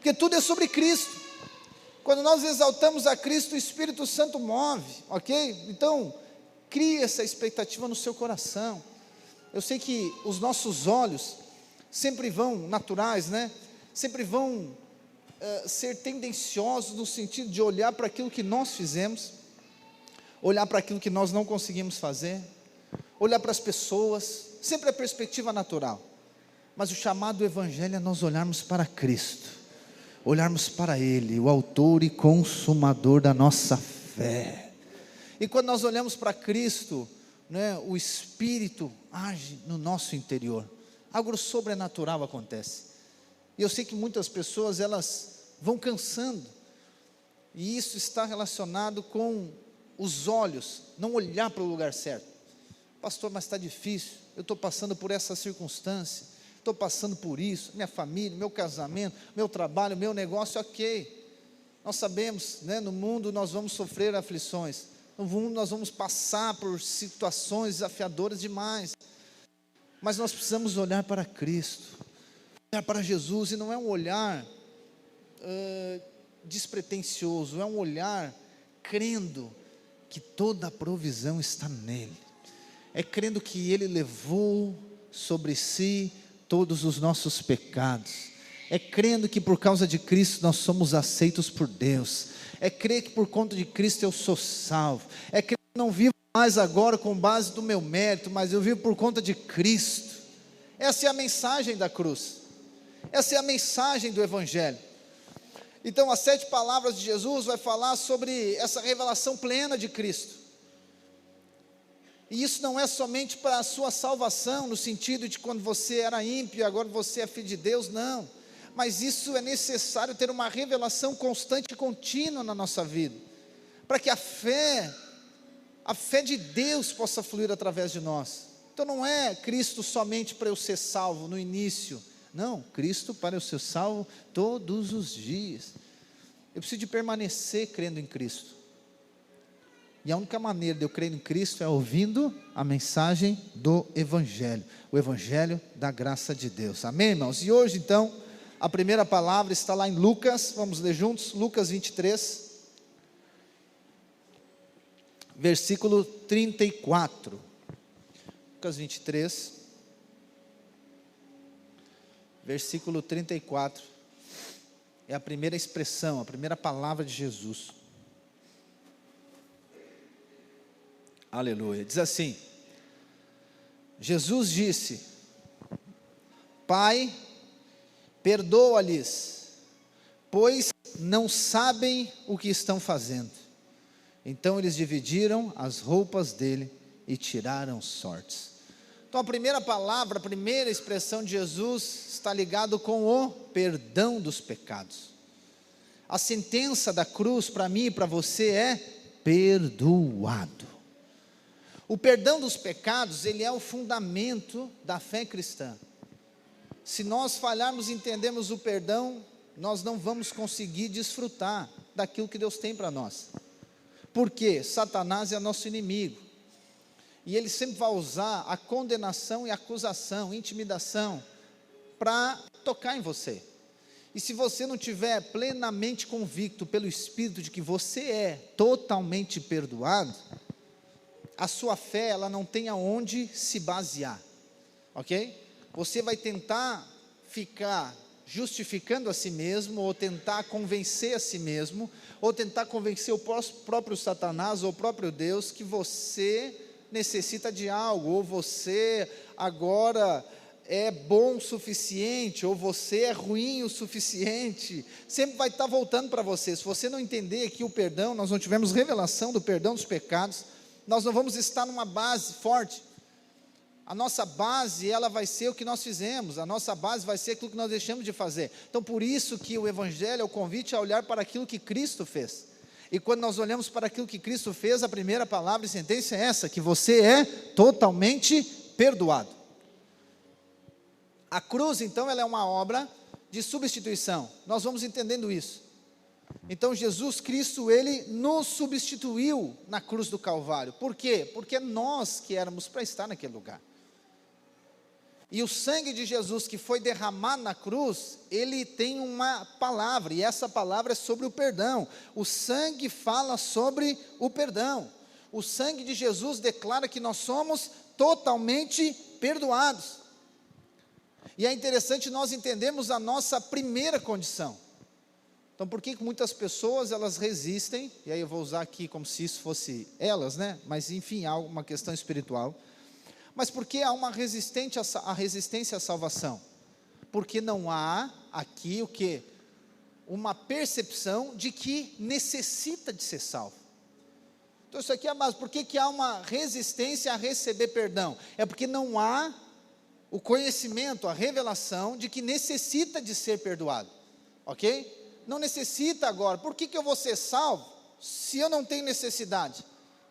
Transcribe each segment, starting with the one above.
porque tudo é sobre Cristo. Quando nós exaltamos a Cristo, o Espírito Santo move, ok? Então, crie essa expectativa no seu coração. Eu sei que os nossos olhos sempre vão, naturais, né? Sempre vão ser tendenciosos no sentido de olhar para aquilo que nós fizemos, olhar para aquilo que nós não conseguimos fazer, olhar para as pessoas, sempre a perspectiva natural. Mas o chamado do Evangelho é nós olharmos para Cristo, olharmos para Ele, o autor e consumador da nossa fé. E quando nós olhamos para Cristo, né, o Espírito age no nosso interior, algo sobrenatural acontece. E eu sei que muitas pessoas, elas vão cansando, e isso está relacionado com os olhos, não olhar para o lugar certo. Pastor, mas está difícil, eu estou passando por essa circunstância, estou passando por isso, minha família, meu casamento, meu trabalho, meu negócio, ok. Nós sabemos, né, no mundo nós vamos sofrer aflições, no mundo nós vamos passar por situações desafiadoras demais, mas nós precisamos olhar para Cristo, olhar para Jesus, e não é um olhar despretensioso, é um olhar crendo que toda a provisão está nele, é crendo que Ele levou sobre si todos os nossos pecados, é crendo que por causa de Cristo nós somos aceitos por Deus, é crer que por conta de Cristo eu sou salvo, é crer que eu não vivo mais agora com base do meu mérito, mas eu vivo por conta de Cristo. Essa é a mensagem da cruz, essa é a mensagem do Evangelho. Então as 7 palavras de Jesus vai falar sobre essa revelação plena de Cristo, e isso não é somente para a sua salvação, no sentido de quando você era ímpio, agora você é filho de Deus, não, mas isso é necessário ter uma revelação constante e contínua na nossa vida, para que a fé de Deus possa fluir através de nós. Então não é Cristo somente para eu ser salvo no início, não, Cristo para eu ser salvo todos os dias. Eu preciso de permanecer crendo em Cristo, e a única maneira de eu crer em Cristo é ouvindo a mensagem do Evangelho, o Evangelho da graça de Deus, amém, irmãos? E hoje então, a primeira palavra está lá em Lucas, vamos ler juntos, Lucas 23, versículo 34, Lucas 23, versículo 34, é a primeira expressão, a primeira palavra de Jesus, aleluia, diz assim: Jesus disse: Pai, perdoa-lhes, pois não sabem o que estão fazendo. Então eles dividiram as roupas dele e tiraram sortes. Então a primeira palavra, a primeira expressão de Jesus está ligado com o perdão dos pecados. A sentença da cruz para mim e para você é perdoado. O perdão dos pecados, ele é o fundamento da fé cristã. Se nós falharmos em entendermos o perdão, nós não vamos conseguir desfrutar daquilo que Deus tem para nós. Porque Satanás é nosso inimigo, e ele sempre vai usar a condenação e acusação, intimidação, para tocar em você. E se você não tiver plenamente convicto pelo Espírito de que você é totalmente perdoado, a sua fé, ela não tem aonde se basear, ok? Você vai tentar ficar justificando a si mesmo, ou tentar convencer a si mesmo, ou tentar convencer o próprio Satanás, ou o próprio Deus, que você necessita de algo, ou você agora é bom o suficiente, ou você é ruim o suficiente, sempre vai estar voltando para você. Se você não entender aqui o perdão, nós não tivermos revelação do perdão dos pecados, nós não vamos estar numa base forte. A nossa base, ela vai ser o que nós fizemos, a nossa base vai ser aquilo que nós deixamos de fazer. Então por isso que o Evangelho é o convite a olhar para aquilo que Cristo fez. E quando nós olhamos para aquilo que Cristo fez, a primeira palavra e sentença é essa: que você é totalmente perdoado. A cruz então, ela é uma obra de substituição, nós vamos entendendo isso. Então Jesus Cristo, Ele nos substituiu na cruz do Calvário. Por quê? Porque nós que éramos para estar naquele lugar. E o sangue de Jesus que foi derramado na cruz, ele tem uma palavra, e essa palavra é sobre o perdão. O sangue fala sobre o perdão. O sangue de Jesus declara que nós somos totalmente perdoados. E é interessante nós entendermos a nossa primeira condição. Então, por que muitas pessoas elas resistem, e aí eu vou usar aqui como se isso fosse elas, né? Mas enfim, há uma questão espiritual. Mas por que há uma resistência à salvação? Porque não há aqui o quê? Uma percepção de que necessita de ser salvo. Então isso aqui é a base. Por que há uma resistência a receber perdão? É porque não há o conhecimento, a revelação de que necessita de ser perdoado. Ok? Não necessita agora. Por que eu vou ser salvo se eu não tenho necessidade?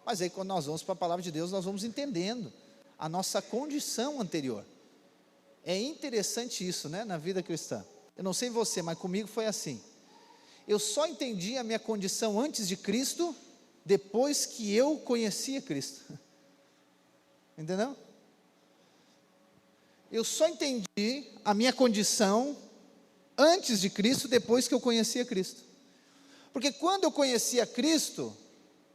Mas aí quando nós vamos para a palavra de Deus, nós vamos entendendo a nossa condição anterior. É interessante isso, né, na vida cristã. Eu não sei você, mas comigo foi assim. Eu só entendi a minha condição antes de Cristo, depois que eu conhecia Cristo. Entendeu? Eu só entendi a minha condição antes de Cristo, depois que eu conhecia Cristo. Porque quando eu conhecia Cristo,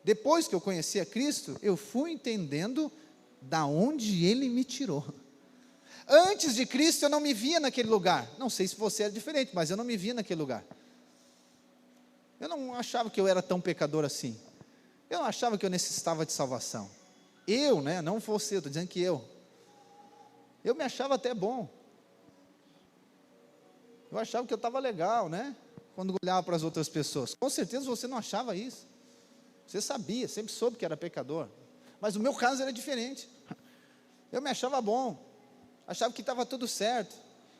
depois que eu conhecia Cristo, eu fui entendendo da onde Ele me tirou. Antes de Cristo eu não me via naquele lugar. Não sei se você era diferente, mas eu não me via naquele lugar. Eu não achava que eu era tão pecador assim. Eu não achava que eu necessitava de salvação. Eu, né, não você, eu estou dizendo que eu me achava até bom. Eu achava que eu estava legal, né, quando olhava para as outras pessoas. Com certeza você não achava isso. Você sabia, sempre soube que era pecador. Mas o meu caso era diferente. Eu me achava bom, achava que estava tudo certo,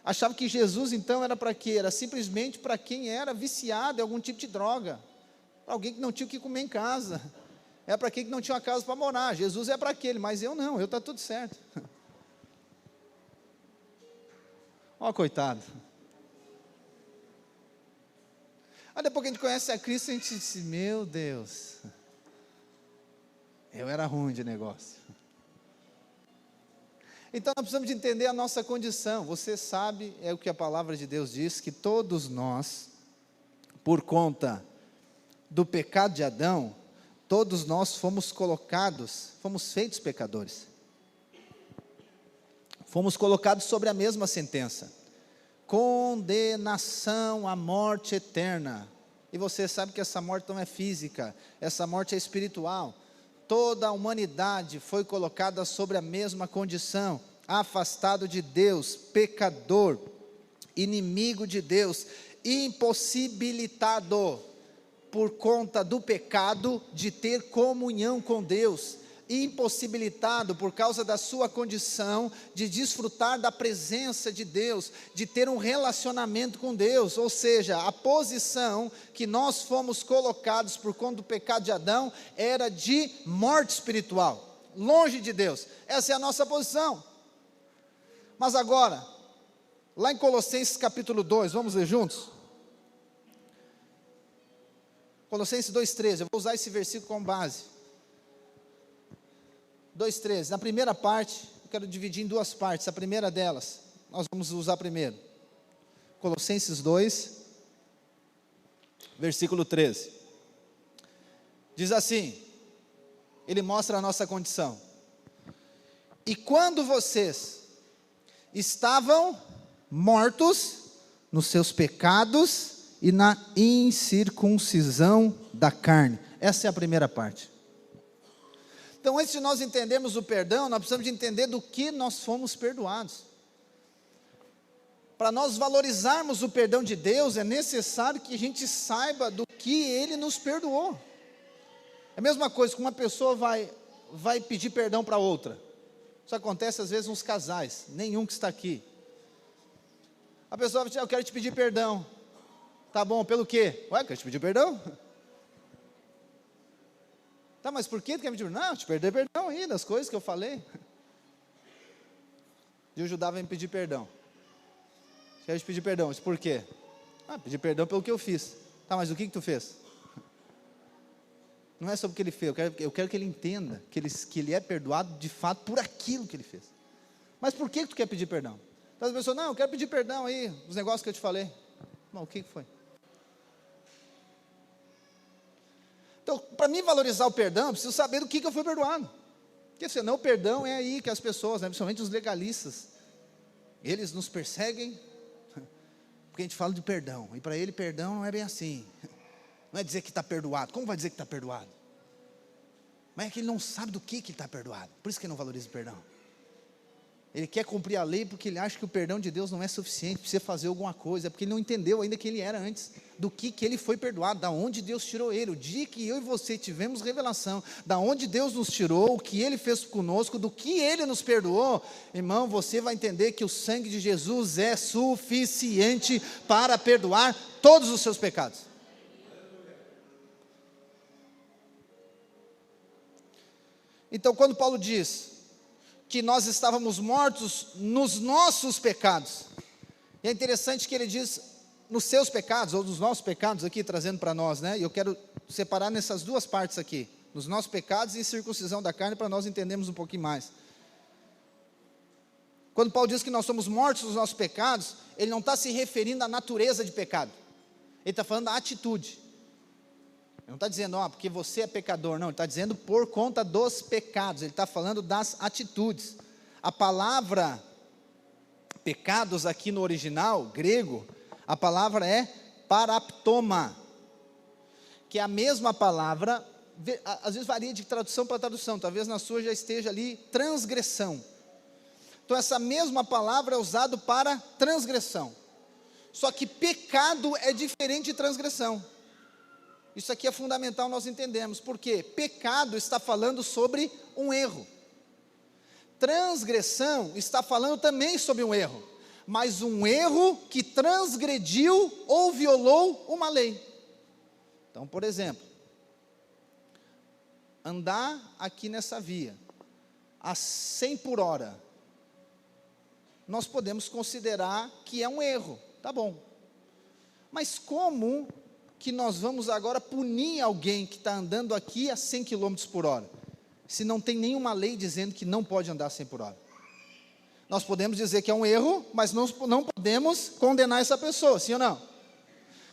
achava que Jesus então era para quê? Era simplesmente para quem era viciado em algum tipo de droga, para alguém que não tinha o que comer em casa, é para quem que não tinha uma casa para morar. Jesus é para aquele, mas eu não, eu está tudo certo. Ó, coitado. Aí depois que a gente conhece a Cristo, a gente diz, meu Deus, eu era ruim de negócio. Então nós precisamos de entender a nossa condição. Você sabe, é o que a palavra de Deus diz, que todos nós, por conta do pecado de Adão, todos nós fomos feitos pecadores. Fomos colocados sobre a mesma sentença. Condenação à morte eterna. E você sabe que essa morte não é física, essa morte é espiritual. Toda a humanidade foi colocada sobre a mesma condição, afastado de Deus, pecador, inimigo de Deus, impossibilitado por conta do pecado de ter comunhão com Deus, impossibilitado por causa da sua condição de desfrutar da presença de Deus, de ter um relacionamento com Deus. Ou seja, a posição que nós fomos colocados por conta do pecado de Adão era de morte espiritual, longe de Deus. Essa é a nossa posição. Mas agora, lá em Colossenses capítulo 2, vamos ler juntos? Colossenses 2,13, eu vou usar esse versículo como base. 2,13, na primeira parte, eu quero dividir em duas partes. A primeira delas, nós vamos usar primeiro. Colossenses 2, versículo 13. Diz assim, ele mostra a nossa condição. E quando vocês estavam mortos nos seus pecados e na incircuncisão da carne. Essa é a primeira parte. Então, antes de nós entendermos o perdão, nós precisamos de entender do que nós fomos perdoados. Para nós valorizarmos o perdão de Deus, é necessário que a gente saiba do que Ele nos perdoou. É a mesma coisa que uma pessoa vai pedir perdão para outra. Isso acontece às vezes nos casais, nenhum que está aqui. A pessoa vai dizer, eu quero te pedir perdão. Tá bom, pelo quê? Ué, eu quero te pedir perdão? Tá, mas por que tu quer me pedir perdão? Não, eu te perdi perdão aí, das coisas que eu falei. E o Judá vem me pedir perdão. Quero te pedir perdão, mas por quê? Pedir perdão pelo que eu fiz. Tá, mas o que tu fez? Não é sobre o que ele fez, eu quero que ele entenda que ele é perdoado de fato por aquilo que ele fez. Mas por que tu quer pedir perdão? Então as pessoas, não, eu quero pedir perdão aí, os negócios que eu te falei. Bom, o que foi? Então, para mim valorizar o perdão, eu preciso saber do que eu fui perdoado. Porque senão o perdão é aí que as pessoas, né, principalmente os legalistas, eles nos perseguem, porque a gente fala de perdão, e para ele perdão não é bem assim, não é dizer que está perdoado. Como vai dizer que está perdoado? Mas é que ele não sabe do que ele está perdoado, por isso que ele não valoriza o perdão. Ele quer cumprir a lei porque ele acha que o perdão de Deus não é suficiente, precisa fazer alguma coisa, porque ele não entendeu ainda quem ele era antes, do que ele foi perdoado, da onde Deus tirou ele. O dia que eu e você tivemos revelação, da onde Deus nos tirou, o que ele fez conosco, do que ele nos perdoou, irmão, você vai entender que o sangue de Jesus é suficiente para perdoar todos os seus pecados. Então, quando Paulo diz que nós estávamos mortos nos nossos pecados, e é interessante que ele diz nos seus pecados, ou nos nossos pecados aqui, trazendo para nós, né? E eu quero separar nessas duas partes aqui, nos nossos pecados e circuncisão da carne, para nós entendermos um pouquinho mais. Quando Paulo diz que nós somos mortos nos nossos pecados, ele não está se referindo à natureza de pecado, ele está falando da atitude. Ele não está dizendo, porque você é pecador, não, ele está dizendo por conta dos pecados, ele está falando das atitudes. A palavra pecados aqui no original, grego, a palavra é paraptoma, que é a mesma palavra, às vezes varia de tradução para tradução, talvez na sua já esteja ali, transgressão. Então essa mesma palavra é usada para transgressão, só que pecado é diferente de transgressão. Isso aqui é fundamental nós entendemos, porque pecado está falando sobre um erro, transgressão está falando também sobre um erro, mas um erro que transgrediu ou violou uma lei. Então, por exemplo, andar aqui nessa via a 100 por hora, nós podemos considerar que é um erro, tá bom, mas como que nós vamos agora punir alguém que está andando aqui a 100 km por hora, se não tem nenhuma lei dizendo que não pode andar a 100 por hora? Nós podemos dizer que é um erro, mas não podemos condenar essa pessoa, sim ou não?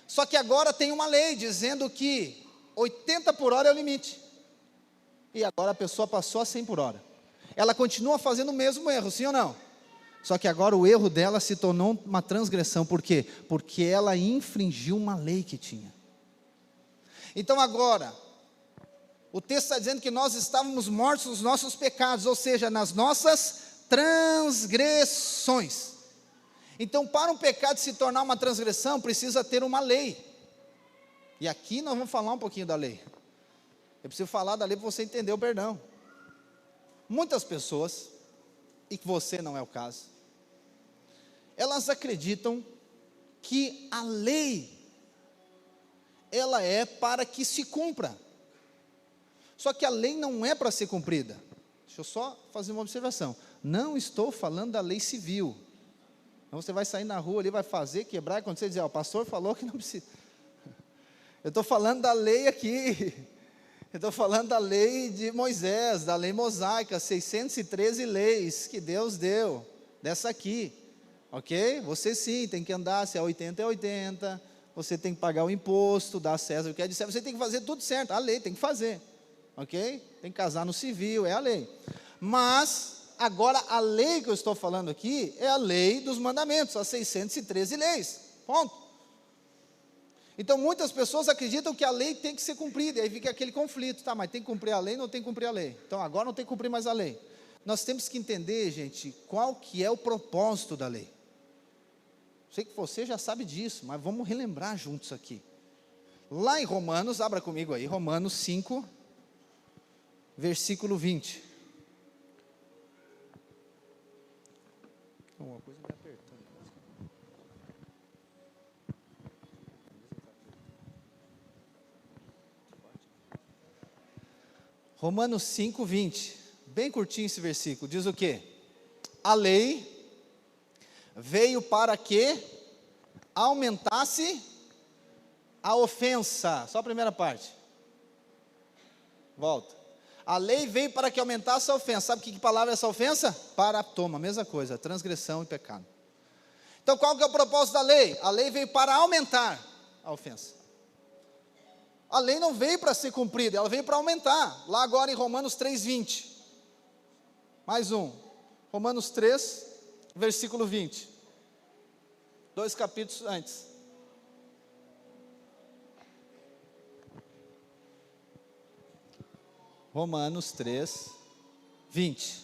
Só que agora tem uma lei dizendo que 80 por hora é o limite, e agora a pessoa passou a 100 por hora, ela continua fazendo o mesmo erro, sim ou não? Só que agora o erro dela se tornou uma transgressão, por quê? Porque ela infringiu uma lei que tinha. Então agora, o texto está dizendo que nós estávamos mortos nos nossos pecados, ou seja, nas nossas transgressões. Então, para um pecado se tornar uma transgressão, precisa ter uma lei. E aqui nós vamos falar um pouquinho da lei. Eu preciso falar da lei para você entender o perdão. Muitas pessoas, e que você não é o caso, elas acreditam que a lei, ela é para que se cumpra. Só que a lei não é para ser cumprida. Deixa eu só fazer uma observação. Não estou falando da lei civil. Então você vai sair na rua ali, vai fazer, quebrar, quando você dizer, o pastor falou que não precisa. Eu estou falando da lei aqui. Eu estou falando da lei de Moisés, da lei mosaica, 613 leis que Deus deu, dessa aqui. Ok? Você sim, tem que andar, se é 80 é 80, você tem que pagar o imposto, dar a César o que é de César, você tem que fazer tudo certo, a lei tem que fazer, ok? Tem que casar no civil, é a lei. Mas, agora a lei que eu estou falando aqui, é a lei dos mandamentos, as 613 leis, ponto. Então muitas pessoas acreditam que a lei tem que ser cumprida, e aí fica aquele conflito, tá, mas tem que cumprir a lei, não tem que cumprir a lei, então agora não tem que cumprir mais a lei. Nós temos que entender, gente, qual que é o propósito da lei. Sei que você já sabe disso, mas vamos relembrar juntos aqui. Lá em Romanos, abra comigo aí, Romanos 5, versículo 20. Uma coisa me apertando. Romanos 5, 20. Bem curtinho esse versículo, diz o quê? A lei veio para que aumentasse a ofensa. Só a primeira parte. Volta. A lei veio para que aumentasse a ofensa. Sabe que palavra é essa ofensa? Paraptoma, mesma coisa, transgressão e pecado. Então qual que é o propósito da lei? A lei veio para aumentar a ofensa. A lei não veio para ser cumprida, ela veio para aumentar. Lá agora em Romanos 3:20. Mais um. Romanos 3, versículo 20. 2 capítulos antes. Romanos 3, 20.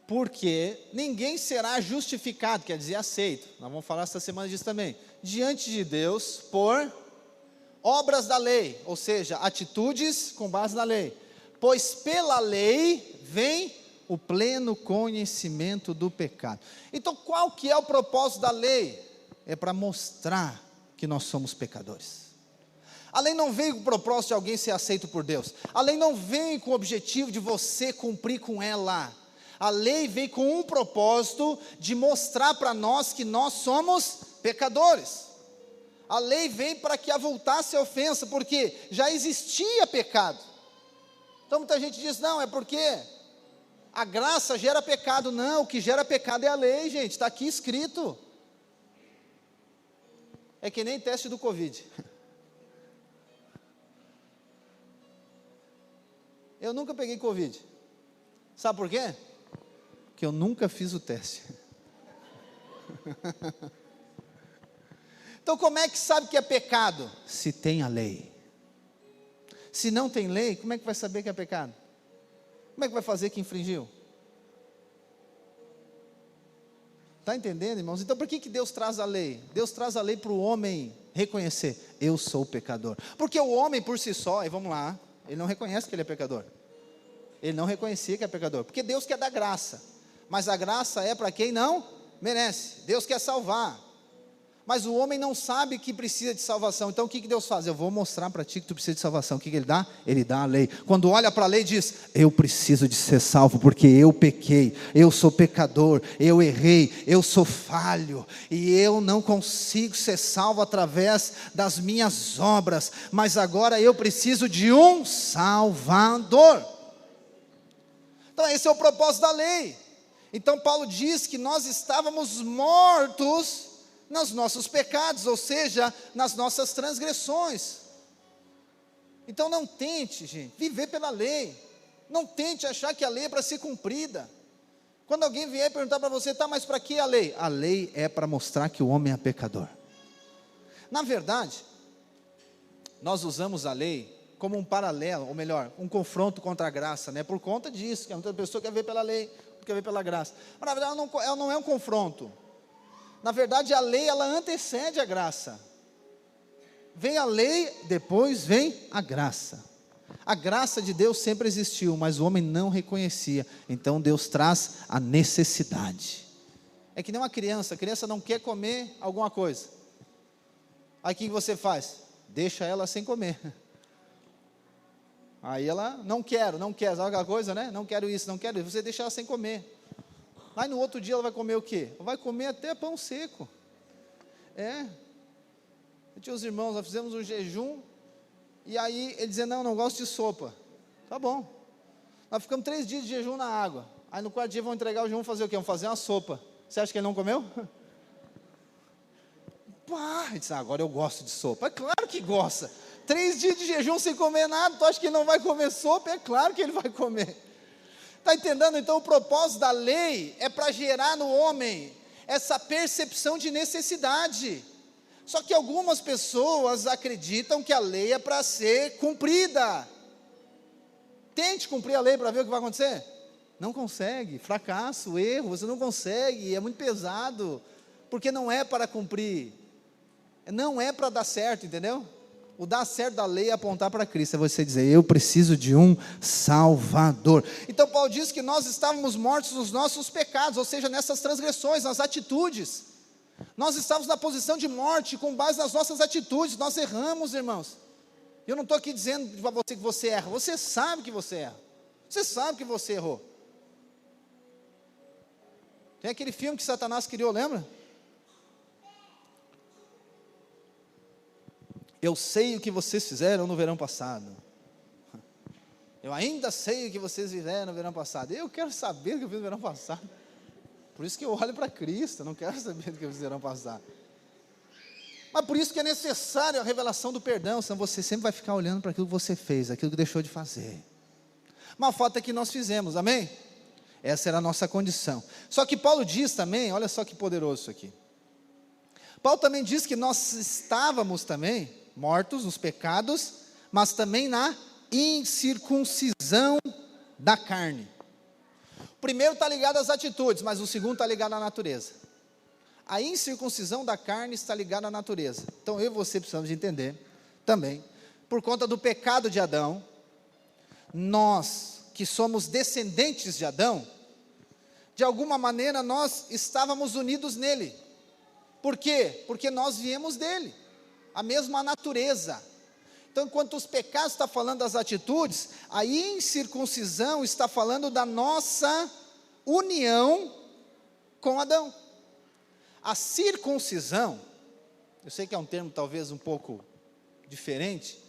Porque ninguém será justificado, quer dizer, aceito. Nós vamos falar essa semana disso também. Diante de Deus por obras da lei, ou seja, atitudes com base na lei. Pois pela lei vem o pleno conhecimento do pecado. Então qual que é o propósito da lei? É para mostrar que nós somos pecadores. A lei não veio com o propósito de alguém ser aceito por Deus. A lei não veio com o objetivo de você cumprir com ela. A lei veio com um propósito de mostrar para nós que nós somos pecadores. A lei veio para que avultasse a ofensa, porque já existia pecado. Então muita gente diz, não, é porque a graça gera pecado. Não, o que gera pecado é a lei, gente, está aqui escrito. É que nem teste do Covid. Eu nunca peguei Covid. Sabe por quê? Porque eu nunca fiz o teste. Então como é que sabe que é pecado? Se tem a lei. Se não tem lei, como é que vai saber que é pecado? Como é que vai fazer que infringiu? Está entendendo, irmãos? Então por que Deus traz a lei? Deus traz a lei para o homem reconhecer, eu sou pecador. Porque o homem por si só, e vamos lá, ele não reconhece que ele é pecador. Ele não reconhecia que é pecador. Porque Deus quer dar graça. Mas a graça é para quem não merece. Deus quer salvar. Mas o homem não sabe que precisa de salvação. Então o que Deus faz? Eu vou mostrar para ti que tu precisa de salvação. O que Ele dá? Ele dá a lei. Quando olha para a lei diz, eu preciso de ser salvo, porque eu pequei, eu sou pecador, eu errei, eu sou falho, e eu não consigo ser salvo através das minhas obras, mas agora eu preciso de um Salvador. Então esse é o propósito da lei. Então Paulo diz que nós estávamos mortos nos nossos pecados, ou seja, nas nossas transgressões. Então não tente, gente, viver pela lei. Não tente achar que a lei é para ser cumprida. Quando alguém vier perguntar para você, tá, mas para que a lei? A lei é para mostrar que o homem é pecador. Na verdade, nós usamos a lei como um paralelo, ou melhor, um confronto contra a graça, né? Por conta disso, que a pessoa quer ver pela lei, quer ver pela graça. Mas na verdade ela não é um confronto. Na verdade a lei, ela antecede a graça. Vem a lei, depois vem a graça. A graça de Deus sempre existiu, mas o homem não reconhecia. Então Deus traz a necessidade. É que nem uma criança, a criança não quer comer alguma coisa. Aí o que você faz? Deixa ela sem comer. Aí ela, não quer, sabe aquela coisa, né? Não quero isso, você deixa ela sem comer. Aí no outro dia ela vai comer o quê? Vai comer até pão seco. Eu tinha os irmãos, nós fizemos um jejum, e aí ele dizia, não gosto de sopa. Tá bom. Nós ficamos 3 dias de jejum na água. Aí no 4º dia vão entregar o jejum, vamos fazer o quê? Vamos fazer uma sopa. Você acha que ele não comeu? Ele disse, agora eu gosto de sopa. É claro que gosta. 3 dias de jejum sem comer nada, tu acha que ele não vai comer sopa? É claro que ele vai comer. Está entendendo? Então o propósito da lei é para gerar no homem essa percepção de necessidade. Só que algumas pessoas acreditam que a lei é para ser cumprida. Tente cumprir a lei para ver o que vai acontecer. Não consegue, fracasso, erro, você não consegue, é muito pesado, porque não é para cumprir, não é para dar certo, entendeu? O dar certo da lei é apontar para Cristo, é você dizer, eu preciso de um Salvador. Então Paulo diz que nós estávamos mortos nos nossos pecados, ou seja, nessas transgressões, nas atitudes. Nós estávamos na posição de morte, com base nas nossas atitudes, nós erramos, irmãos. Eu não estou aqui dizendo para você que você erra, você sabe que você erra, você sabe que você errou. Tem aquele filme que Satanás criou, lembra? Eu sei o que vocês fizeram no verão passado. Eu ainda sei o que vocês fizeram no verão passado. Eu quero saber o que eu fiz no verão passado. Por isso que eu olho para Cristo, eu não quero saber do que eles irão passar. Mas por isso que é necessário a revelação do perdão, senão você sempre vai ficar olhando para aquilo que você fez, aquilo que deixou de fazer. Uma falta que nós fizemos, amém? Essa era a nossa condição. Só que Paulo diz também, olha só que poderoso isso aqui. Paulo também diz que nós estávamos também mortos nos pecados, mas também na incircuncisão da carne. O primeiro está ligado às atitudes, mas o segundo está ligado à natureza. A incircuncisão da carne está ligada à natureza. Então eu e você precisamos de entender também, por conta do pecado de Adão, nós que somos descendentes de Adão, de alguma maneira nós estávamos unidos nele. Por quê? Porque nós viemos dele, a mesma natureza. Então, enquanto os pecados estão falando das atitudes, a incircuncisão está falando da nossa união com Adão. A circuncisão, eu sei que é um termo talvez um pouco diferente,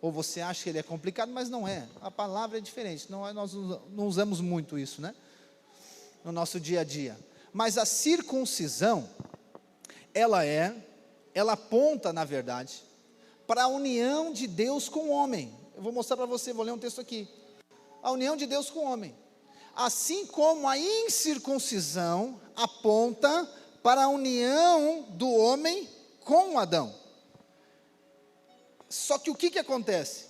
ou você acha que ele é complicado, mas não é. A palavra é diferente, nós não usamos muito isso, né? No nosso dia a dia. Mas a circuncisão, ela aponta, na verdade, para a união de Deus com o homem. Eu vou mostrar para você, vou ler um texto aqui. A união de Deus com o homem. Assim como a incircuncisão aponta para a união do homem com Adão. Só que o que acontece?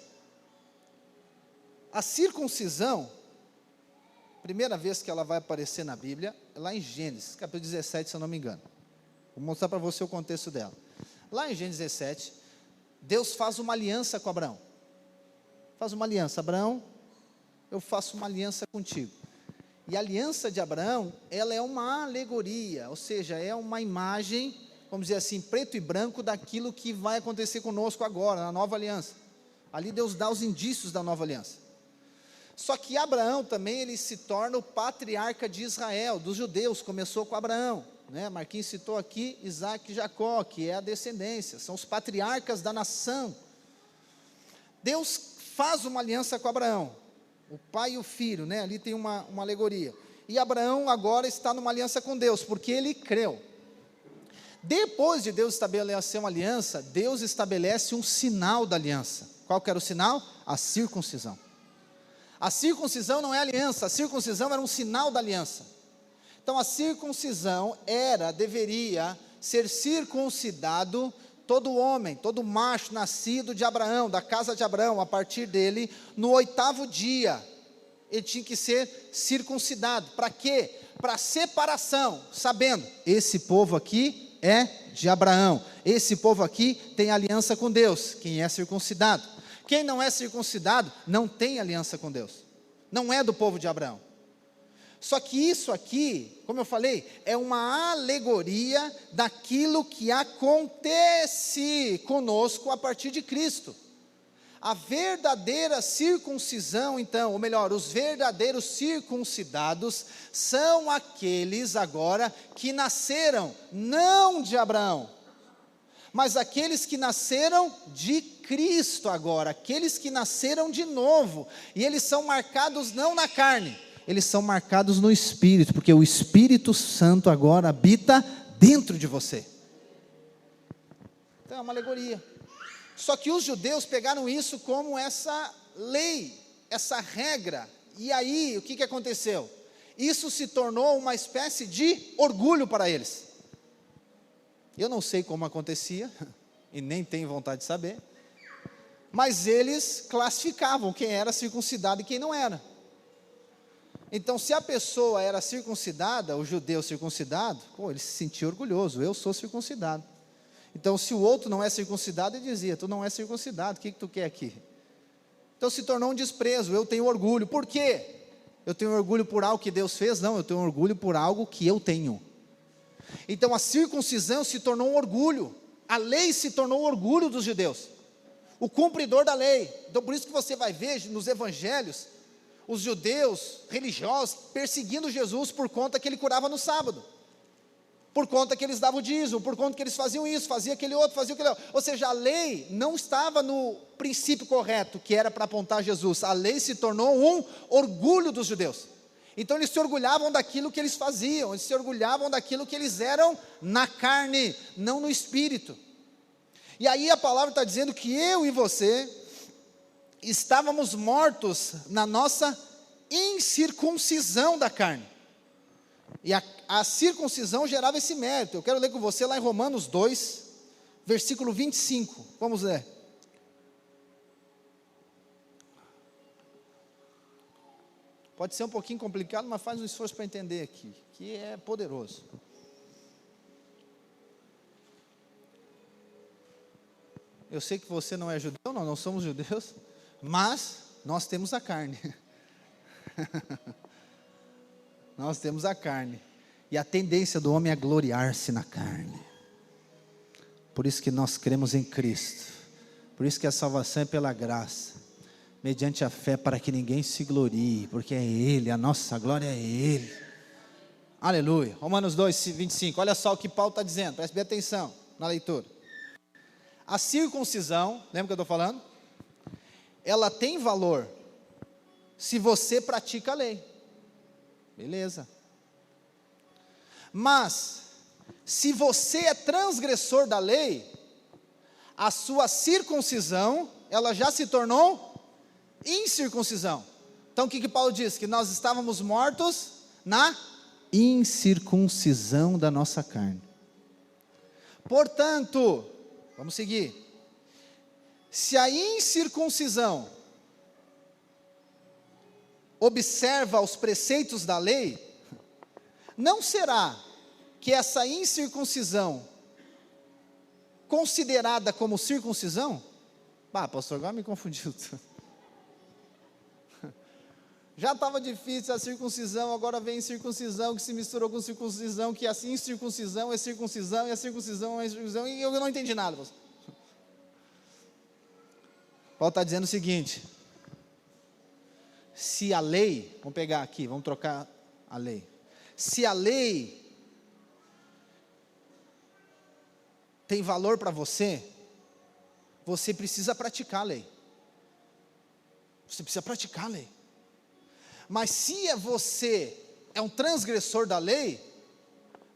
A circuncisão, primeira vez que ela vai aparecer na Bíblia, é lá em Gênesis, capítulo 17, se eu não me engano. Vou mostrar para você o contexto dela. Lá em Gênesis 17, Deus faz uma aliança com Abraão. Faz uma aliança. Abraão, eu faço uma aliança contigo. E a aliança de Abraão, ela é uma alegoria, ou seja, é uma imagem, vamos dizer assim, preto e branco daquilo que vai acontecer conosco agora, na nova aliança. Ali Deus dá os indícios da nova aliança. Só que Abraão também, ele se torna o patriarca de Israel, dos judeus, começou com Abraão, né? Marquinhos citou aqui Isaac e Jacó, que é a descendência, são os patriarcas da nação. Deus faz uma aliança com Abraão, o pai e o filho, né? Ali tem uma alegoria, e Abraão agora está numa aliança com Deus, porque ele creu. Depois de Deus estabelecer uma aliança, Deus estabelece um sinal da aliança. Qual que era o sinal? A circuncisão. A circuncisão não é aliança, a circuncisão era um sinal da aliança. Então a circuncisão deveria ser circuncidado todo homem, todo macho nascido de Abraão, da casa de Abraão, a partir dele, no 8º dia, ele tinha que ser circuncidado. Para quê? Para separação, sabendo, esse povo aqui é de Abraão, esse povo aqui tem aliança com Deus, quem é circuncidado. Quem não é circuncidado, não tem aliança com Deus, não é do povo de Abraão. Só que isso aqui, como eu falei, é uma alegoria daquilo que acontece conosco a partir de Cristo. A verdadeira circuncisão, então, ou melhor, os verdadeiros circuncidados, são aqueles agora que nasceram, não de Abraão, mas aqueles que nasceram de Cristo agora, aqueles que nasceram de novo, e eles são marcados não na carne, eles são marcados no Espírito, porque o Espírito Santo agora habita dentro de você. Então é uma alegoria. Só que os judeus pegaram isso como essa lei, essa regra, e aí o que aconteceu? Isso se tornou uma espécie de orgulho para eles. Eu não sei como acontecia, e nem tenho vontade de saber, mas eles classificavam quem era circuncidado e quem não era. Então, se a pessoa era circuncidada, o judeu circuncidado, ele se sentia orgulhoso, eu sou circuncidado. Então, se o outro não é circuncidado, ele dizia, tu não é circuncidado, o que tu quer aqui? Então, se tornou um desprezo, eu tenho orgulho. Por quê? Eu tenho orgulho por algo que Deus fez? Não, eu tenho orgulho por algo que eu tenho. Então, a circuncisão se tornou um orgulho, a lei se tornou um orgulho dos judeus, o cumpridor da lei. Então, por isso que você vai ver nos evangelhos, os judeus religiosos perseguindo Jesus por conta que ele curava no sábado, por conta que eles davam o dízimo, por conta que eles faziam isso, faziam aquele outro, faziam aquele outro. Ou seja, a lei não estava no princípio correto, que era para apontar Jesus. A lei se tornou um orgulho dos judeus. Então eles se orgulhavam daquilo que eles faziam, eles se orgulhavam daquilo que eles eram na carne, não no espírito. E aí a palavra está dizendo que eu e você estávamos mortos na nossa incircuncisão da carne. E a circuncisão gerava esse mérito. Eu quero ler com você lá em Romanos 2, versículo 25. Vamos ler. Pode ser um pouquinho complicado, mas faz um esforço para entender aqui, que é poderoso. Eu sei que você não é judeu, não somos judeus, mas nós temos a carne. Nós temos a carne. E a tendência do homem é gloriar-se na carne. Por isso que nós cremos em Cristo. Por isso que a salvação é pela graça, mediante a fé, para que ninguém se glorie, porque é Ele, a nossa glória é Ele. Aleluia. Romanos 2, 25, olha só o que Paulo está dizendo, preste bem atenção na leitura. A circuncisão, lembra que eu estou falando? Ela tem valor se você pratica a lei. Beleza. Mas, se você é transgressor da lei, a sua circuncisão, ela já se tornou incircuncisão. Então o que Paulo diz? Que nós estávamos mortos na incircuncisão da nossa carne. Portanto, vamos seguir. Se a incircuncisão observa os preceitos da lei, não será que essa incircuncisão considerada como circuncisão? Pastor, agora me confundiu. Já estava difícil a circuncisão, agora vem circuncisão que se misturou com circuncisão, que a incircuncisão é circuncisão, e a circuncisão é circuncisão, e eu não entendi nada, pastor. Paulo está dizendo o seguinte: se a lei, vamos pegar aqui, vamos trocar a lei. Se a lei tem valor para você, você precisa praticar a lei. Você precisa praticar a lei. Mas se você é um transgressor da lei,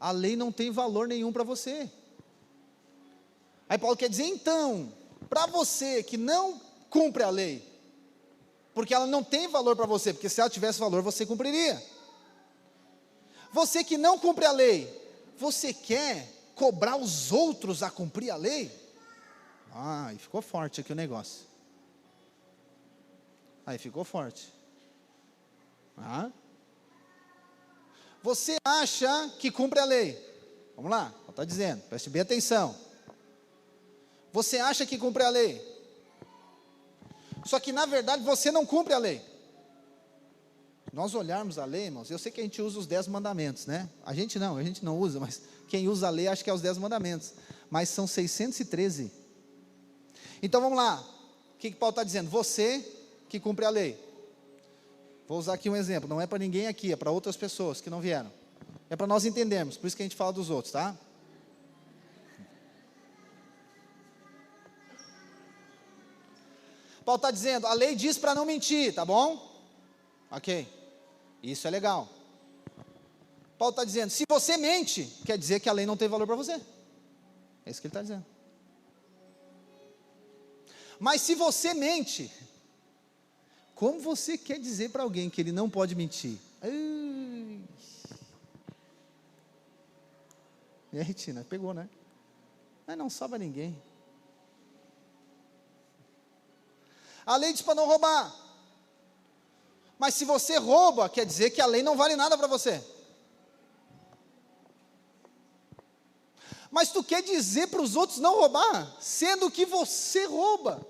a lei não tem valor nenhum para você. Aí Paulo quer dizer, então, para você que não cumpre a lei, porque ela não tem valor para você, porque se ela tivesse valor, você cumpriria. Você que não cumpre a lei, você quer cobrar os outros a cumprir a lei? E ficou forte aqui o negócio. Aí ficou forte. Você acha que cumpre a lei? Vamos lá, está dizendo, preste bem atenção. Você acha que cumpre a lei? Só que na verdade você não cumpre a lei. Nós olharmos a lei, irmãos, eu sei que a gente usa os 10 mandamentos, né? A gente não usa, mas quem usa a lei acha que é os 10 mandamentos. Mas são 613. Então vamos lá, o que Paulo está dizendo? Você que cumpre a lei. Vou usar aqui um exemplo, não é para ninguém aqui, é para outras pessoas que não vieram. É para nós entendermos, por isso que a gente fala dos outros, tá? Paulo está dizendo, a lei diz para não mentir, tá bom? Ok, isso é legal. Paulo está dizendo, se você mente, quer dizer que a lei não tem valor para você. É isso que ele está dizendo. Mas se você mente, como você quer dizer para alguém que ele não pode mentir? E aí, Tina, pegou, né? Mas não salva ninguém. A lei diz para não roubar. Mas se você rouba, quer dizer que a lei não vale nada para você. Mas tu quer dizer para os outros não roubar, sendo que você rouba.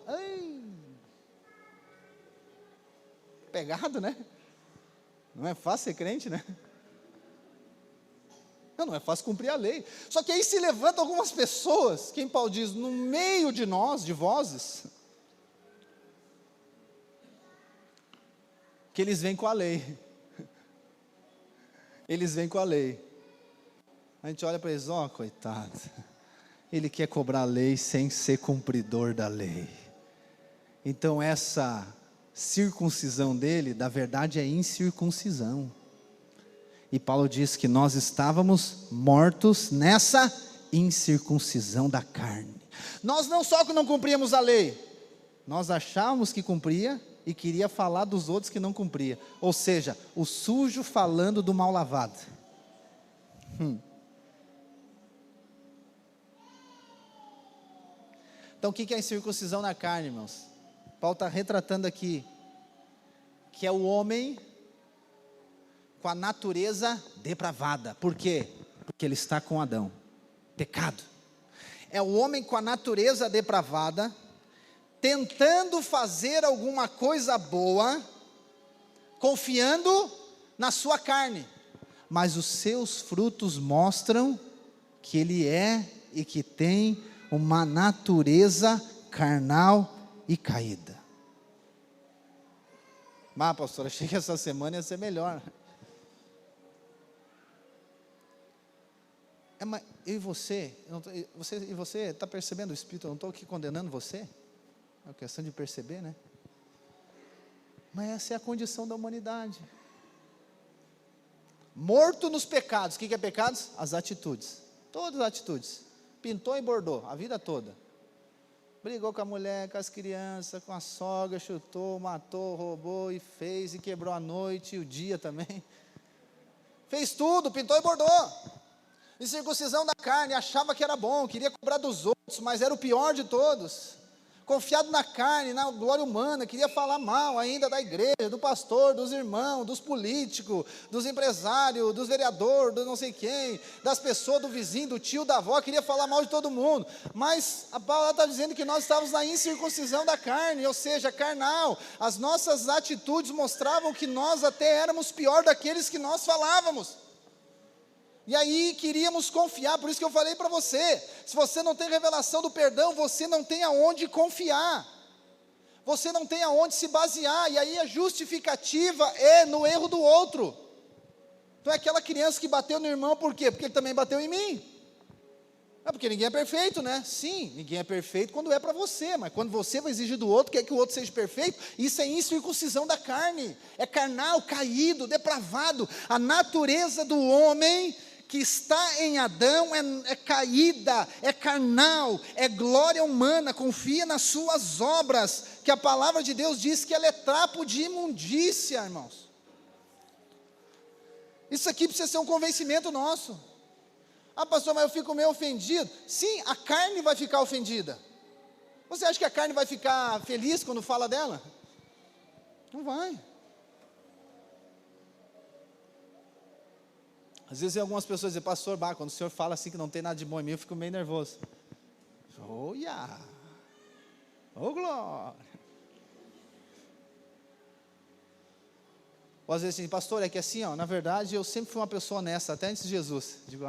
Pegado, né? Não é fácil ser crente, né? Não é fácil cumprir a lei. Só que aí se levantam algumas pessoas, quem Paulo diz, no meio de nós, de vozes, que eles vêm com a lei. Eles vêm com a lei. A gente olha para eles, coitado. Ele quer cobrar a lei sem ser cumpridor da lei. Então essa circuncisão dele, na verdade é incircuncisão. E Paulo diz que nós estávamos mortos nessa incircuncisão da carne. Nós não só que não cumpríamos a lei, nós achávamos que cumpria e queria falar dos outros que não cumpria. Ou seja, o sujo falando do mal lavado. Então o que é a incircuncisão na carne, irmãos? Paulo está retratando aqui que é o homem com a natureza depravada. Por quê? Porque ele está com Adão. Pecado. É o homem com a natureza depravada, tentando fazer alguma coisa boa, confiando na sua carne. Mas os seus frutos mostram que ele é e que tem uma natureza carnal e caída. Mas, pastor, achei que essa semana ia ser melhor. Mas eu e você, você está percebendo o Espírito? Eu não estou aqui condenando você. É uma questão de perceber, né? Mas essa é a condição da humanidade. Morto nos pecados. O que é pecados? As atitudes. Todas as atitudes. Pintou e bordou, a vida toda. Brigou com a mulher, com as crianças, com a sogra, chutou, matou, roubou e fez e quebrou a noite e o dia também. Fez tudo, pintou e bordou. Incircuncisão da carne, achava que era bom, queria cobrar dos outros, mas era o pior de todos. Confiado na carne, na glória humana, queria falar mal ainda da igreja, do pastor, dos irmãos, dos políticos, dos empresários, dos vereadores, do não sei quem, das pessoas, do vizinho, do tio, da avó, queria falar mal de todo mundo. Mas a palavra está dizendo que nós estávamos na incircuncisão da carne, ou seja, carnal. As nossas atitudes mostravam que nós até éramos pior daqueles que nós falávamos. E aí queríamos confiar, por isso que eu falei para você, se você não tem revelação do perdão, você não tem aonde confiar, você não tem aonde se basear, e aí a justificativa é no erro do outro. Então é aquela criança que bateu no irmão, por quê? Porque ele também bateu em mim. É porque ninguém é perfeito, né? Sim, ninguém é perfeito quando é para você, mas quando você vai exigir do outro, quer que o outro seja perfeito, isso é incircuncisão da carne, é carnal, caído, depravado. A natureza do homem que está em Adão é caída, é carnal, é glória humana, confia nas suas obras, que a palavra de Deus diz que ela é trapo de imundícia, irmãos. Isso aqui precisa ser um convencimento nosso. Ah, pastor, mas eu fico meio ofendido. Sim, a carne vai ficar ofendida. Você acha que a carne vai ficar feliz quando fala dela? Não vai. Às vezes algumas pessoas dizem, pastor, quando o senhor fala assim que não tem nada de bom em mim, eu fico meio nervoso. Olha! Oh, glória! Ou às vezes assim, pastor, é que assim, na verdade, eu sempre fui uma pessoa honesta, até antes de Jesus. Digo,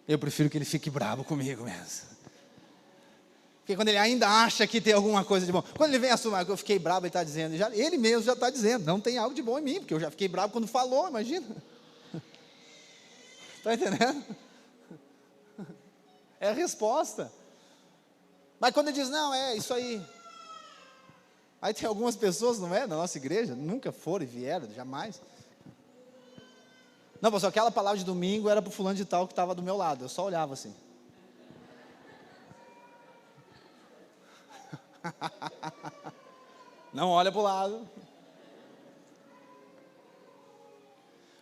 eu prefiro que ele fique bravo comigo mesmo. Porque quando ele ainda acha que tem alguma coisa de bom, quando ele vem assumir que eu fiquei bravo, ele está dizendo, ele mesmo já está dizendo, não tem algo de bom em mim, porque eu já fiquei bravo quando falou, imagina. Está entendendo? É a resposta. Mas quando ele diz, não, é isso aí. Aí tem algumas pessoas, não é, na nossa igreja, nunca foram e vieram, jamais. Não, pastor, aquela palavra de domingo era para o fulano de tal que estava do meu lado, eu só olhava assim. Não olha para o lado.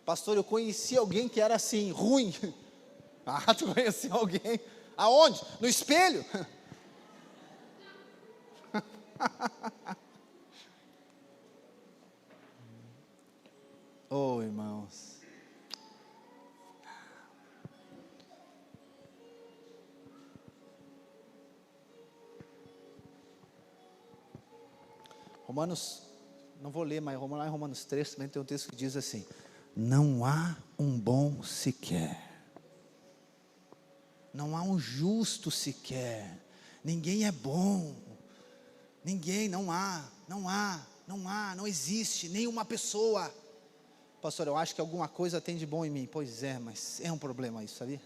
Pastor, eu conheci alguém que era assim, ruim. Tu conheceu alguém? Aonde? No espelho? Oh, irmãos. Romanos, não vou ler, mas lá em Romanos 3 também tem um texto que diz assim: não há um bom sequer, não há um justo sequer, ninguém é bom, ninguém, não existe nenhuma pessoa. Pastor, eu acho que alguma coisa tem de bom em mim. Pois é, mas é um problema isso, sabia?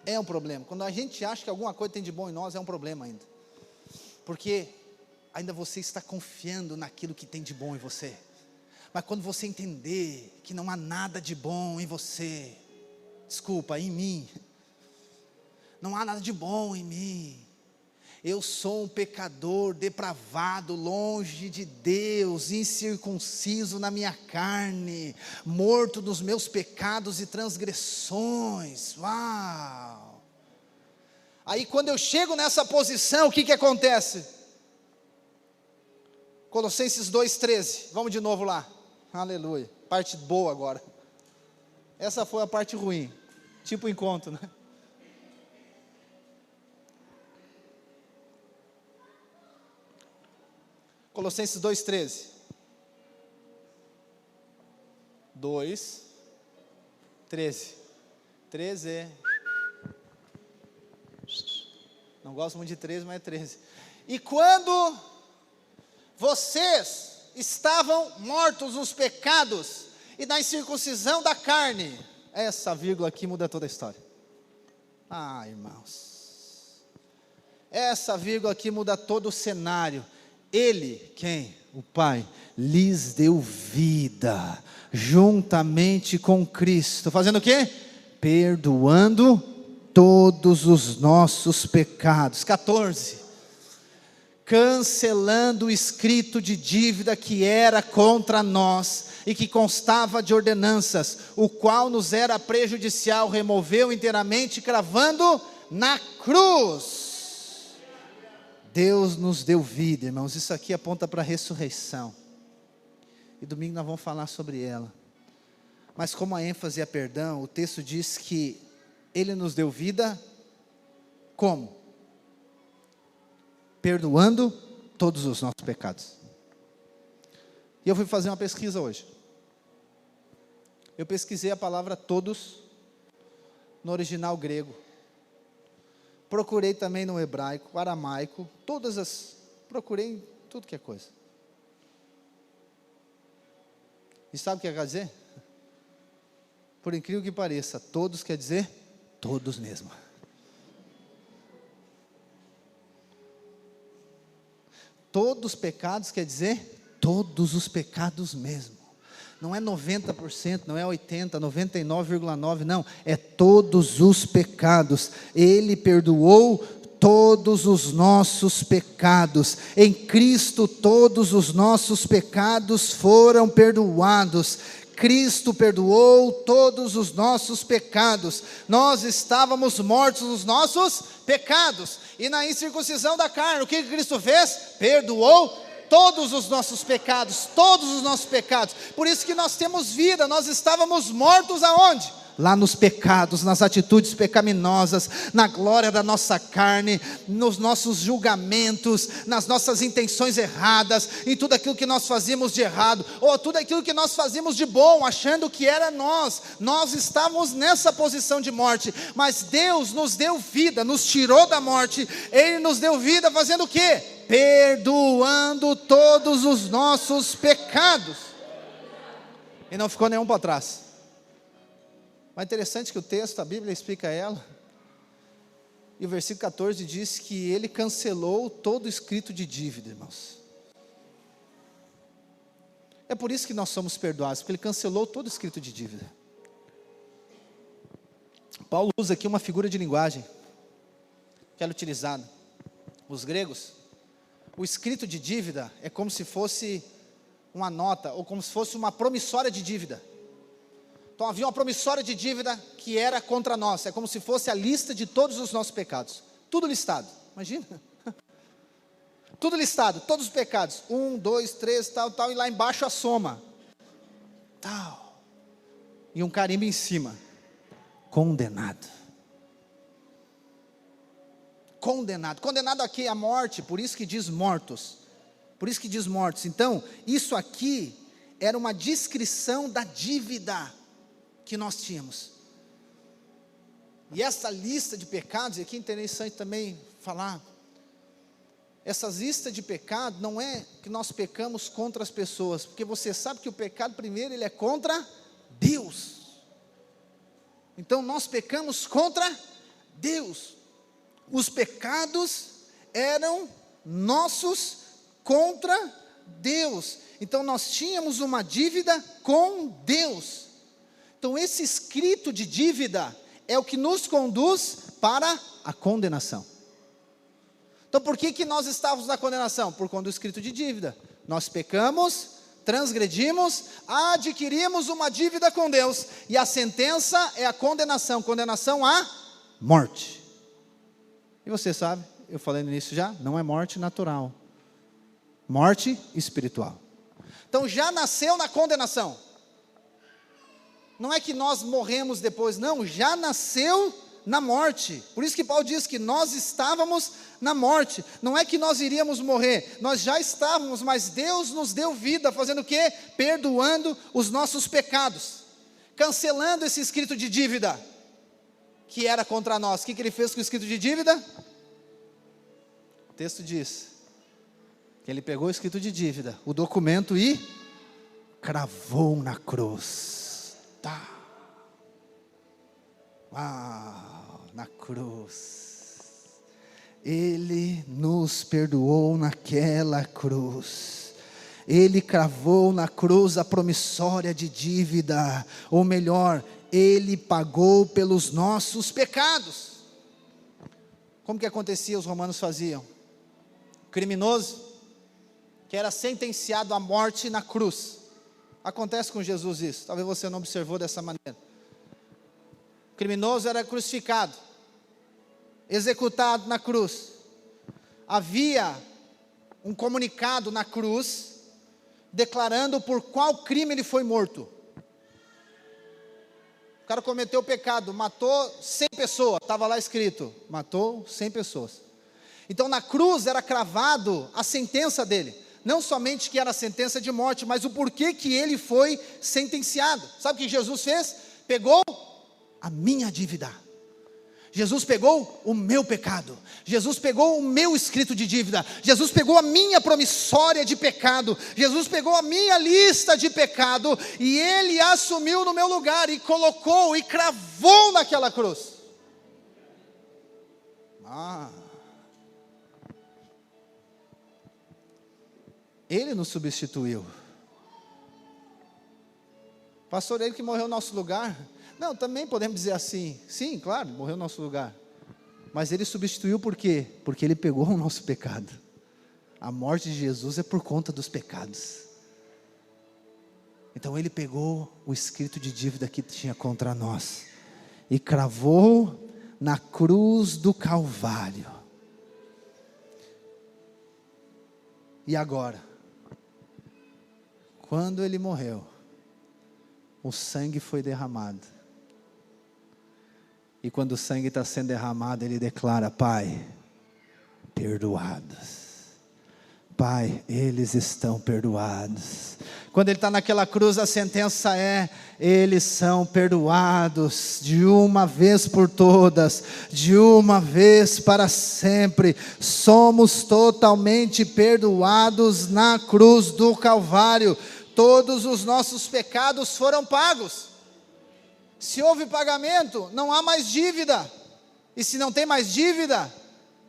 É um problema, quando a gente acha que alguma coisa tem de bom em nós, é um problema ainda, porque ainda você está confiando naquilo que tem de bom em você. Mas quando você entender que não há nada de bom em você, desculpa, em mim, não há nada de bom em mim, eu sou um pecador depravado, longe de Deus, incircunciso na minha carne, morto nos meus pecados e transgressões. Uau! Aí quando eu chego nessa posição, o que acontece? Colossenses 2,13, vamos de novo lá, aleluia, parte boa agora. Essa foi a parte ruim, tipo encontro, né? Colossenses 2,13. 2:13. 13. Não gosto muito de 13, mas é 13. E quando vocês estavam mortos nos pecados e na incircuncisão da carne, essa vírgula aqui muda toda a história. Irmãos, essa vírgula aqui muda todo o cenário. Ele, quem? O Pai, lhes deu vida, juntamente com Cristo, fazendo o quê? Perdoando todos os nossos pecados. 14, cancelando o escrito de dívida que era contra nós, e que constava de ordenanças, o qual nos era prejudicial, removeu inteiramente, cravando na cruz. Deus nos deu vida, irmãos, isso aqui aponta para a ressurreição, e domingo nós vamos falar sobre ela, mas como a ênfase é perdão, o texto diz que Ele nos deu vida, como? Perdoando todos os nossos pecados. E eu fui fazer uma pesquisa hoje, eu pesquisei a palavra todos, no original grego, procurei também no hebraico, aramaico, procurei em tudo que é coisa. E sabe o que quer dizer? Por incrível que pareça, todos quer dizer todos mesmo. Todos os pecados quer dizer todos os pecados mesmo. Não é 90%, não é 80%, 99,9%, não, é todos os pecados. Ele perdoou todos os nossos pecados, em Cristo todos os nossos pecados foram perdoados. Cristo perdoou todos os nossos pecados. Nós estávamos mortos nos nossos pecados, e na incircuncisão da carne, o que Cristo fez? Perdoou todos os nossos pecados, todos os nossos pecados. Por isso que nós temos vida. Nós estávamos mortos aonde? Lá nos pecados, nas atitudes pecaminosas, na glória da nossa carne, nos nossos julgamentos, nas nossas intenções erradas, em tudo aquilo que nós fazíamos de errado, ou tudo aquilo que nós fazíamos de bom, achando que era nós estávamos nessa posição de morte, mas Deus nos deu vida, nos tirou da morte. Ele nos deu vida fazendo o quê? Perdoando todos os nossos pecados, e não ficou nenhum para trás. Mas interessante que o texto, a Bíblia explica ela, e o versículo 14 diz que Ele cancelou todo o escrito de dívida, irmãos. É por isso que nós somos perdoados, porque Ele cancelou todo o escrito de dívida. Paulo usa aqui uma figura de linguagem que era utilizada. Os gregos, o escrito de dívida é como se fosse uma nota, ou como se fosse uma promissória de dívida. Então havia uma promissória de dívida que era contra nós, é como se fosse a lista de todos os nossos pecados, tudo listado, imagina, tudo listado, todos os pecados, 1, 2, 3, tal, e lá embaixo a soma, tal, e um carimbo em cima, condenado, condenado aqui à morte, por isso que diz mortos, então, isso aqui era uma descrição da dívida que nós tínhamos, e essa lista de pecados, e aqui é interessante também falar, essa lista de pecados, não é que nós pecamos contra as pessoas, porque você sabe que o pecado primeiro, ele é contra Deus, então nós pecamos contra Deus, os pecados eram nossos contra Deus. Então nós tínhamos uma dívida com Deus. Então esse escrito de dívida é o que nos conduz para a condenação. Então por que nós estávamos na condenação? Por conta do escrito de dívida. Nós pecamos, transgredimos, adquirimos uma dívida com Deus, e a sentença é a condenação à morte. E você sabe, eu falei no início já, não é morte natural, morte espiritual. Então já nasceu na condenação. Não é que nós morremos depois, não, já nasceu na morte. Por isso que Paulo diz que nós estávamos na morte. Não é que nós iríamos morrer, nós já estávamos, mas Deus nos deu vida, fazendo o quê? Perdoando os nossos pecados, cancelando esse escrito de dívida que era contra nós. O que ele fez com o escrito de dívida? O texto diz que ele pegou o escrito de dívida, o documento, e cravou na cruz. Tá. Na cruz. Ele nos perdoou naquela cruz. Ele cravou na cruz a promissória de dívida, ou melhor, Ele pagou pelos nossos pecados. Como que acontecia? Os romanos faziam: criminoso que era sentenciado à morte na cruz. Acontece com Jesus isso, talvez você não observou dessa maneira. O criminoso era crucificado, executado na cruz. Havia um comunicado na cruz, declarando por qual crime ele foi morto. O cara cometeu pecado, matou 100 pessoas, estava lá escrito, matou 100 pessoas. Então na cruz era cravado a sentença dele, não somente que era a sentença de morte, mas o porquê que ele foi sentenciado. Sabe o que Jesus fez? Pegou a minha dívida. Jesus pegou o meu pecado, Jesus pegou o meu escrito de dívida, Jesus pegou a minha promissória de pecado, Jesus pegou a minha lista de pecado, e Ele assumiu no meu lugar, e colocou, e cravou naquela cruz. Ele nos substituiu. Pastor, Ele que morreu no nosso lugar? Não, também podemos dizer assim, sim, claro, morreu no nosso lugar, mas Ele substituiu por quê? Porque Ele pegou o nosso pecado. A morte de Jesus é por conta dos pecados. Então Ele pegou o escrito de dívida que tinha contra nós, e cravou na cruz do Calvário. E agora, quando Ele morreu, o sangue foi derramado. E quando o sangue está sendo derramado, Ele declara: Pai, perdoados. Pai, eles estão perdoados. Quando Ele está naquela cruz, a sentença é: eles são perdoados de uma vez por todas, de uma vez para sempre. Somos totalmente perdoados na cruz do Calvário. Todos os nossos pecados foram pagos. Se houve pagamento, não há mais dívida. E se não tem mais dívida,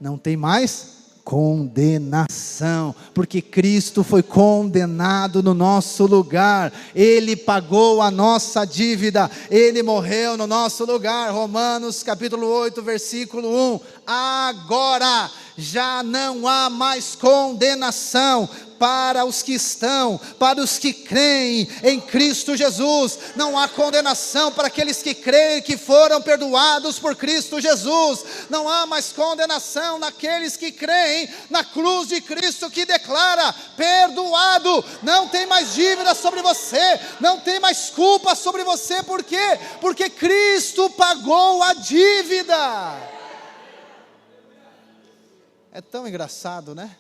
não tem mais condenação, porque Cristo foi condenado no nosso lugar. Ele pagou a nossa dívida, Ele morreu no nosso lugar. Romanos capítulo 8, versículo 1. Agora já não há mais condenação para os que estão, para os que creem em Cristo Jesus. Não há condenação para aqueles que creem, que foram perdoados por Cristo Jesus. Não há mais condenação naqueles que creem na cruz de Cristo, que declara: perdoado. Não tem mais dívida sobre você, não tem mais culpa sobre você. Por quê? Porque Cristo pagou a dívida. É tão engraçado, né?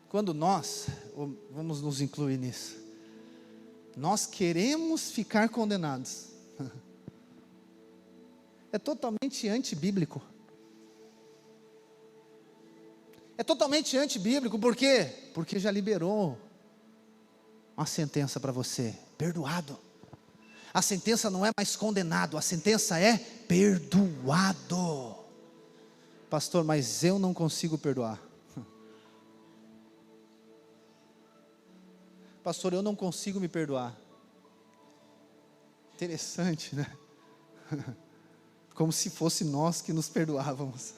Quando nós, vamos nos incluir nisso, nós queremos ficar condenados, é totalmente antibíblico. É totalmente antibíblico, por quê? Porque já liberou uma sentença para você: perdoado. A sentença não é mais condenado, a sentença é perdoado. Pastor, mas eu não consigo perdoar. Pastor, eu não consigo me perdoar. Interessante, né? Como se fosse nós que nos perdoávamos.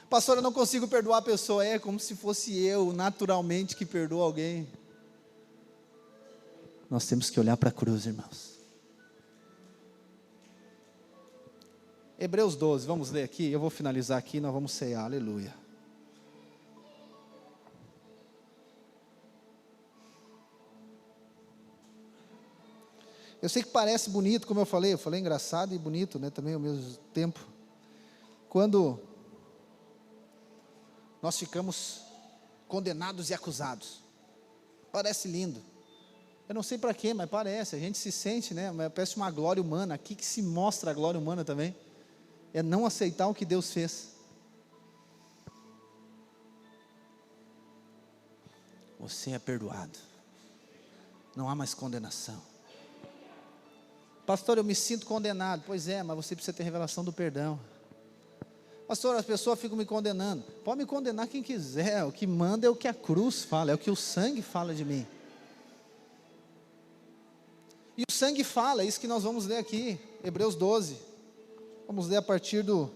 Pastor, eu não consigo perdoar a pessoa. É como se fosse eu, naturalmente, que perdoo alguém. Nós temos que olhar para a cruz, irmãos. Hebreus 12, vamos ler aqui. Eu vou finalizar aqui, nós vamos cear, aleluia. Eu sei que parece bonito, como eu falei engraçado e bonito, né, também ao mesmo tempo. Quando nós ficamos condenados e acusados, parece lindo. Eu não sei para quê, mas parece, a gente se sente, né, parece uma glória humana. Aqui que se mostra a glória humana também, é não aceitar o que Deus fez. Você é perdoado, não há mais condenação. Pastor, eu me sinto condenado. Pois é, mas você precisa ter revelação do perdão. Pastor, as pessoas ficam me condenando. Pode me condenar quem quiser, o que manda é o que a cruz fala, é o que o sangue fala de mim. E o sangue fala, é isso que nós vamos ler aqui, Hebreus 12. Vamos ler a partir do...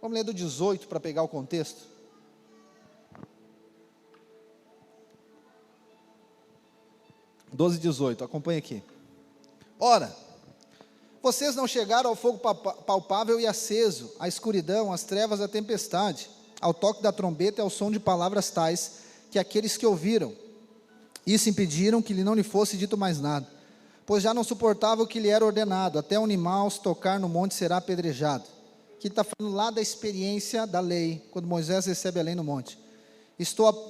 Vamos ler do 18 para pegar o contexto. (12, 18), acompanha aqui. Ora, vocês não chegaram ao fogo palpável e aceso, à escuridão, às trevas, à tempestade, ao toque da trombeta e ao som de palavras tais, que aqueles que ouviram, isso impediram que não lhe fosse dito mais nada, pois já não suportava o que lhe era ordenado, até um animal se tocar no monte será apedrejado. Aqui está falando lá da experiência da lei, quando Moisés recebe a lei no monte.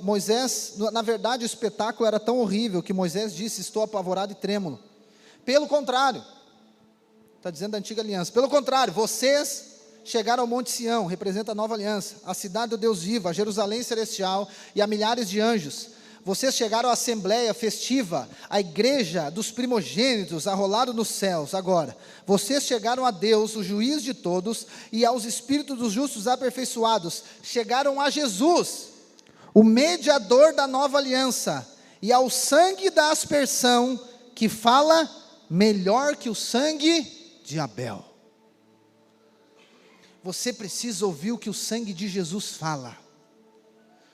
Moisés, na verdade o espetáculo era tão horrível, que Moisés disse, estou apavorado e trêmulo. Pelo contrário, está dizendo da antiga aliança, pelo contrário, vocês chegaram ao monte Sião, representa a nova aliança, a cidade do Deus vivo, a Jerusalém celestial e a milhares de anjos. Vocês chegaram à assembleia festiva, à igreja dos primogênitos, arrolado nos céus. Agora, vocês chegaram a Deus, o juiz de todos, e aos espíritos dos justos aperfeiçoados. Chegaram a Jesus, o mediador da nova aliança, e ao sangue da aspersão, que fala melhor que o sangue de Abel. Você precisa ouvir o que o sangue de Jesus fala.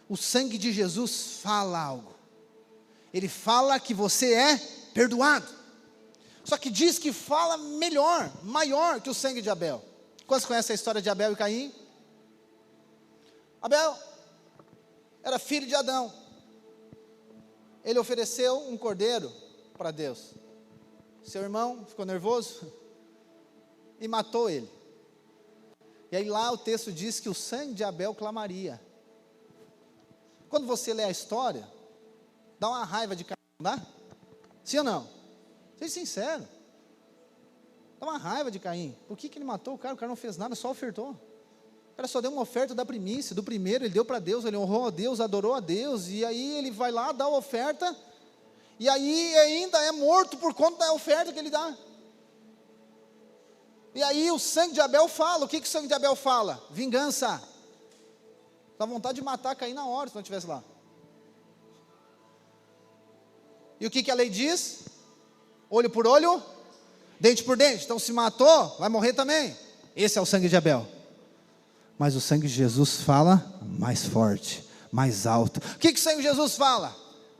O sangue de Jesus fala algo. Ele fala que você é perdoado. Só que diz que fala melhor, maior que o sangue de Abel. Quantos conhecem a história de Abel e Caim? Abel era filho de Adão. Ele ofereceu um cordeiro para Deus. Seu irmão ficou nervoso e matou ele. E aí lá o texto diz que o sangue de Abel clamaria. Quando você lê a história, dá uma raiva de Caim, não dá? Sim ou não? Seja sincero. Dá uma raiva de Caim. Por que ele matou o cara? O cara não fez nada, só ofertou. O cara só deu uma oferta da primícia, do primeiro, ele deu para Deus, ele honrou a Deus, adorou a Deus, e aí ele vai lá, dá a oferta, e aí ainda é morto por conta da oferta que ele dá. E aí o sangue de Abel fala, o que o sangue de Abel fala? Vingança. Dá vontade de matar Caim na hora, se não estivesse lá. E o que a lei diz? Olho por olho, dente por dente. Então se matou, vai morrer também. Esse é o sangue de Abel. Mas o sangue de Jesus fala mais forte, mais alto. O que o sangue de Jesus fala?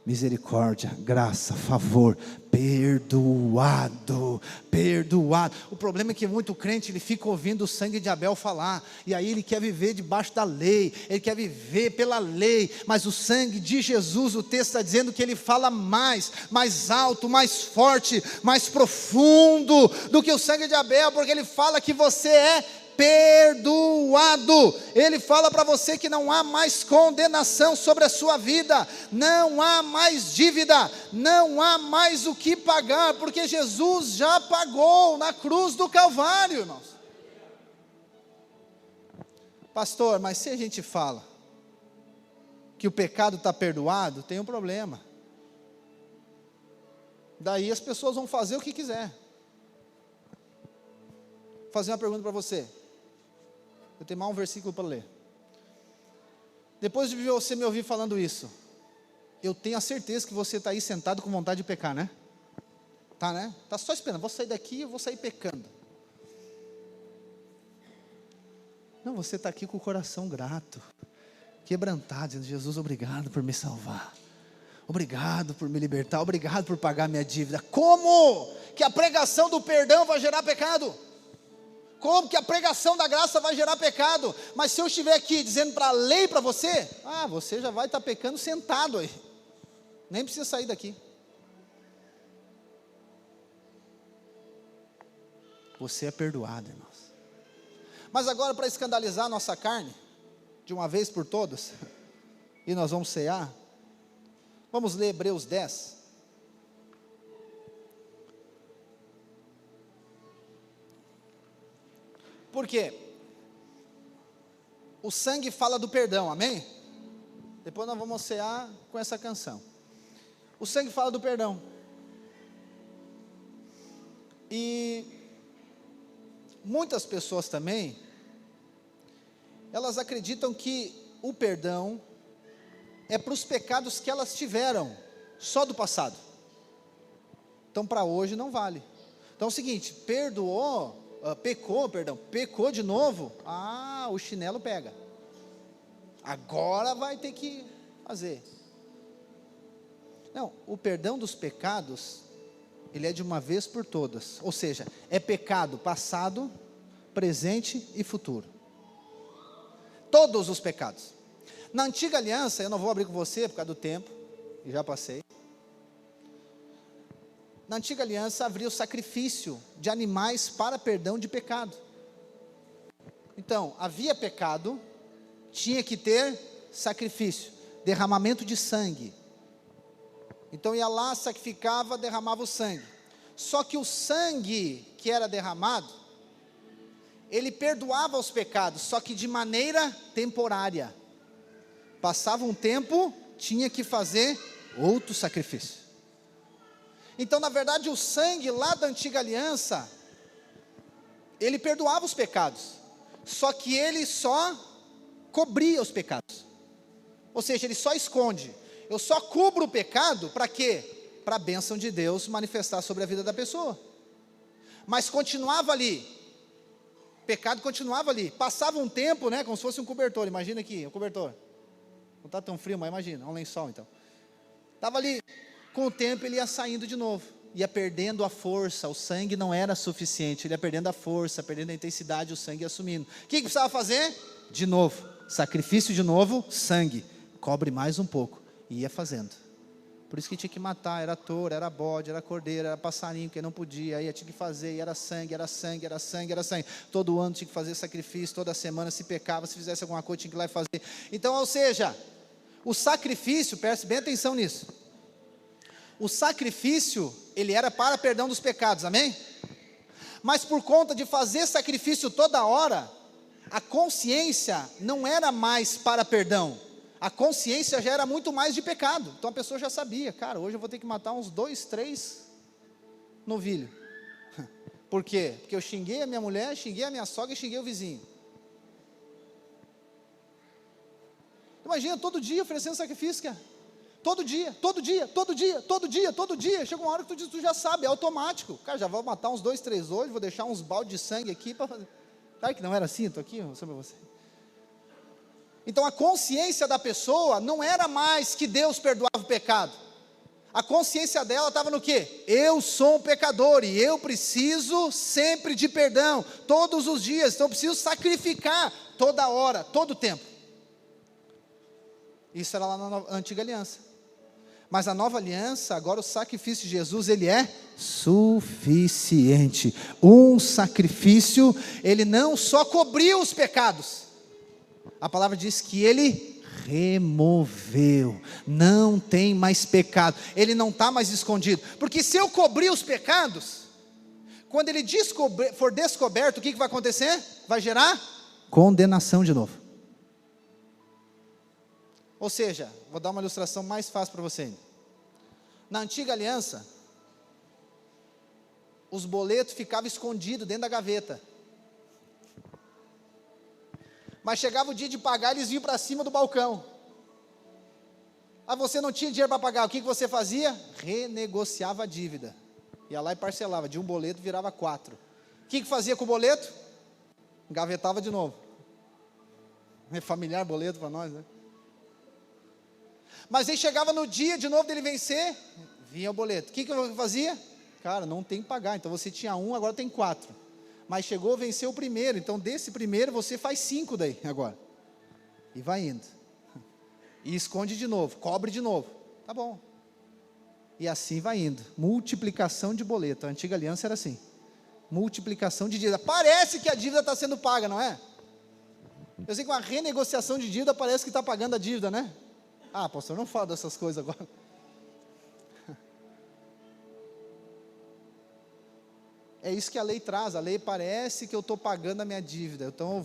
Misericórdia, graça, favor, perdoado, perdoado. O problema é que muito crente, ele fica ouvindo o sangue de Abel falar, e aí ele quer viver debaixo da lei, ele quer viver pela lei, mas o sangue de Jesus, o texto está dizendo que ele fala mais alto, mais forte, mais profundo do que o sangue de Abel, porque ele fala que você é perdoado. Ele fala para você que não há mais condenação sobre a sua vida, não há mais dívida, não há mais o que pagar, porque Jesus já pagou na cruz do Calvário, irmãos. Pastor, mas se a gente fala que o pecado está perdoado, tem um problema. Daí as pessoas vão fazer o que quiser. fazer uma pergunta para você. Eu tenho mais um versículo para ler. Depois de você me ouvir falando isso, eu tenho a certeza que você está aí sentado com vontade de pecar, né? Tá, né? Está só esperando, vou sair daqui e eu vou sair pecando. Não, você está aqui com o coração grato, quebrantado, dizendo: Jesus, obrigado por me salvar. Obrigado por me libertar, obrigado por pagar minha dívida. Como que a pregação do perdão vai gerar pecado? Como que a pregação da graça vai gerar pecado? Mas se eu estiver aqui dizendo para a lei para você, você já vai estar pecando sentado aí, nem precisa sair daqui. Você é perdoado, irmãos. Mas agora, para escandalizar a nossa carne, de uma vez por todas, e nós vamos cear, vamos ler Hebreus 10. Por quê? O sangue fala do perdão, amém? Depois nós vamos cear com essa canção. O sangue fala do perdão. E muitas pessoas também, elas acreditam que o perdão é para os pecados que elas tiveram, só do passado. Então para hoje não vale. Então é o seguinte, pecou de novo, o chinelo pega. Agora vai ter que fazer. Não, o perdão dos pecados, ele é de uma vez por todas. Ou seja, é pecado passado, presente e futuro. Todos os pecados. Na antiga aliança, eu não vou abrir com você por causa do tempo, e já passei. Na antiga aliança havia o sacrifício de animais para perdão de pecado. Então, havia pecado, tinha que ter sacrifício, derramamento de sangue. Então ia lá, sacrificava, derramava o sangue. Só que o sangue que era derramado, ele perdoava os pecados, só que de maneira temporária. Passava um tempo, tinha que fazer outro sacrifício. Então, na verdade, o sangue lá da antiga aliança, ele perdoava os pecados, só que ele só cobria os pecados. Ou seja, ele só esconde. Eu só cubro o pecado, para quê? Para a bênção de Deus manifestar sobre a vida da pessoa. Mas continuava ali, pecado continuava ali. Passava um tempo, né, como se fosse um cobertor. Imagina aqui, um cobertor. Não está tão frio, mas imagina, um lençol então. Estava ali, com o tempo ele ia saindo de novo, ia perdendo a força, o sangue não era suficiente, ele ia perdendo a força, perdendo a intensidade, o sangue ia sumindo. O que precisava fazer? De novo, sacrifício de novo, sangue, cobre mais um pouco, e ia fazendo. Por isso que tinha que matar, era touro, era bode, era cordeiro, era passarinho, que não podia, aí tinha que fazer, e era sangue, era sangue, era sangue, era sangue. Todo ano tinha que fazer sacrifício, toda semana se pecava, se fizesse alguma coisa tinha que ir lá e fazer. Então, ou seja, o sacrifício, preste bem atenção nisso, o sacrifício, ele era para perdão dos pecados, amém? Mas por conta de fazer sacrifício toda hora, a consciência não era mais para perdão, a consciência já era muito mais de pecado. Então a pessoa já sabia, cara, hoje eu vou ter que matar uns 2, 3 novilhos. Por quê? Porque eu xinguei a minha mulher, xinguei a minha sogra e xinguei o vizinho. Imagina, todo dia oferecendo sacrifício, cara. Todo dia. Chega uma hora que tu já sabe, é automático. Cara, já vou matar uns 2, 3 hoje, vou deixar uns baldes de sangue aqui para fazer. Sabe que não era assim? Estou aqui sobre você. Então a consciência da pessoa não era mais que Deus perdoava o pecado. A consciência dela estava no quê? Eu sou um pecador e eu preciso sempre de perdão, todos os dias. Então eu preciso sacrificar toda hora, todo tempo. Isso era lá na antiga aliança. Mas a nova aliança, agora o sacrifício de Jesus, ele é suficiente. Um sacrifício, ele não só cobriu os pecados, a palavra diz que ele removeu, não tem mais pecado, ele não está mais escondido, porque se eu cobrir os pecados, quando ele for descoberto, o que vai acontecer? Vai gerar condenação de novo. Ou seja, vou dar uma ilustração mais fácil para você. Na antiga aliança, os boletos ficavam escondidos dentro da gaveta. Mas chegava o dia de pagar, eles vinham para cima do balcão. Você não tinha dinheiro para pagar, o que você fazia? Renegociava a dívida. Ia lá e parcelava, de um boleto virava 4. O que fazia com o boleto? Engavetava de novo. É familiar boleto para nós, né? Mas aí chegava no dia de novo dele vencer, vinha o boleto. O que eu fazia? Cara, não tem que pagar, então você tinha 1, agora tem 4. Mas chegou, venceu o primeiro, então desse primeiro você faz 5 daí, agora. E vai indo. E esconde de novo, cobre de novo. Tá bom. E assim vai indo. Multiplicação de boleto. A antiga aliança era assim. Multiplicação de dívida. Parece que a dívida está sendo paga, não é? Eu sei que uma renegociação de dívida parece que está pagando a dívida, né? Ah, pastor, não fala dessas coisas agora. É isso que a lei traz. A lei parece que eu estou pagando a minha dívida. Então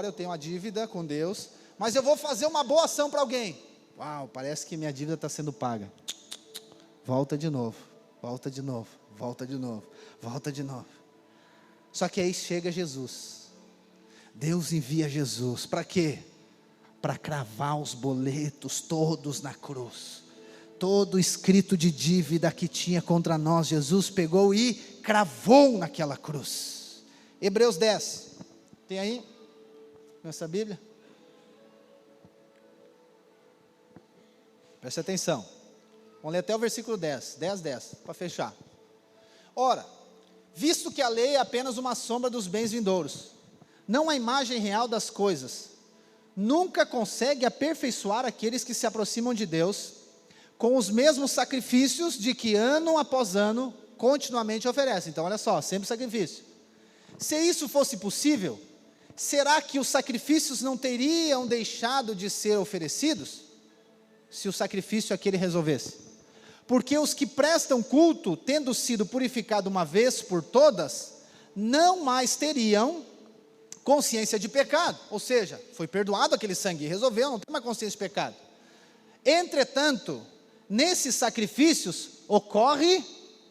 eu tenho uma dívida com Deus, mas eu vou fazer uma boa ação para alguém. Uau, parece que minha dívida está sendo paga. Volta de novo, volta de novo, volta de novo, volta de novo. Só que aí chega Jesus. Deus envia Jesus. Para quê? Para cravar os boletos todos na cruz. Todo escrito de dívida que tinha contra nós, Jesus pegou e cravou naquela cruz. Hebreus 10. Tem aí? Nessa Bíblia? Preste atenção. Vamos ler até o versículo 10, para fechar. Ora, visto que a lei é apenas uma sombra dos bens vindouros, não a imagem real das coisas, nunca consegue aperfeiçoar aqueles que se aproximam de Deus, com os mesmos sacrifícios de que ano após ano, continuamente oferece. Então olha só, sempre sacrifício. Se isso fosse possível, será que os sacrifícios não teriam deixado de ser oferecidos? Se o sacrifício aquele resolvesse. Porque os que prestam culto, tendo sido purificado uma vez por todas, não mais teriam consciência de pecado. Ou seja, foi perdoado aquele sangue, resolveu, não tem mais consciência de pecado. Entretanto, nesses sacrifícios ocorre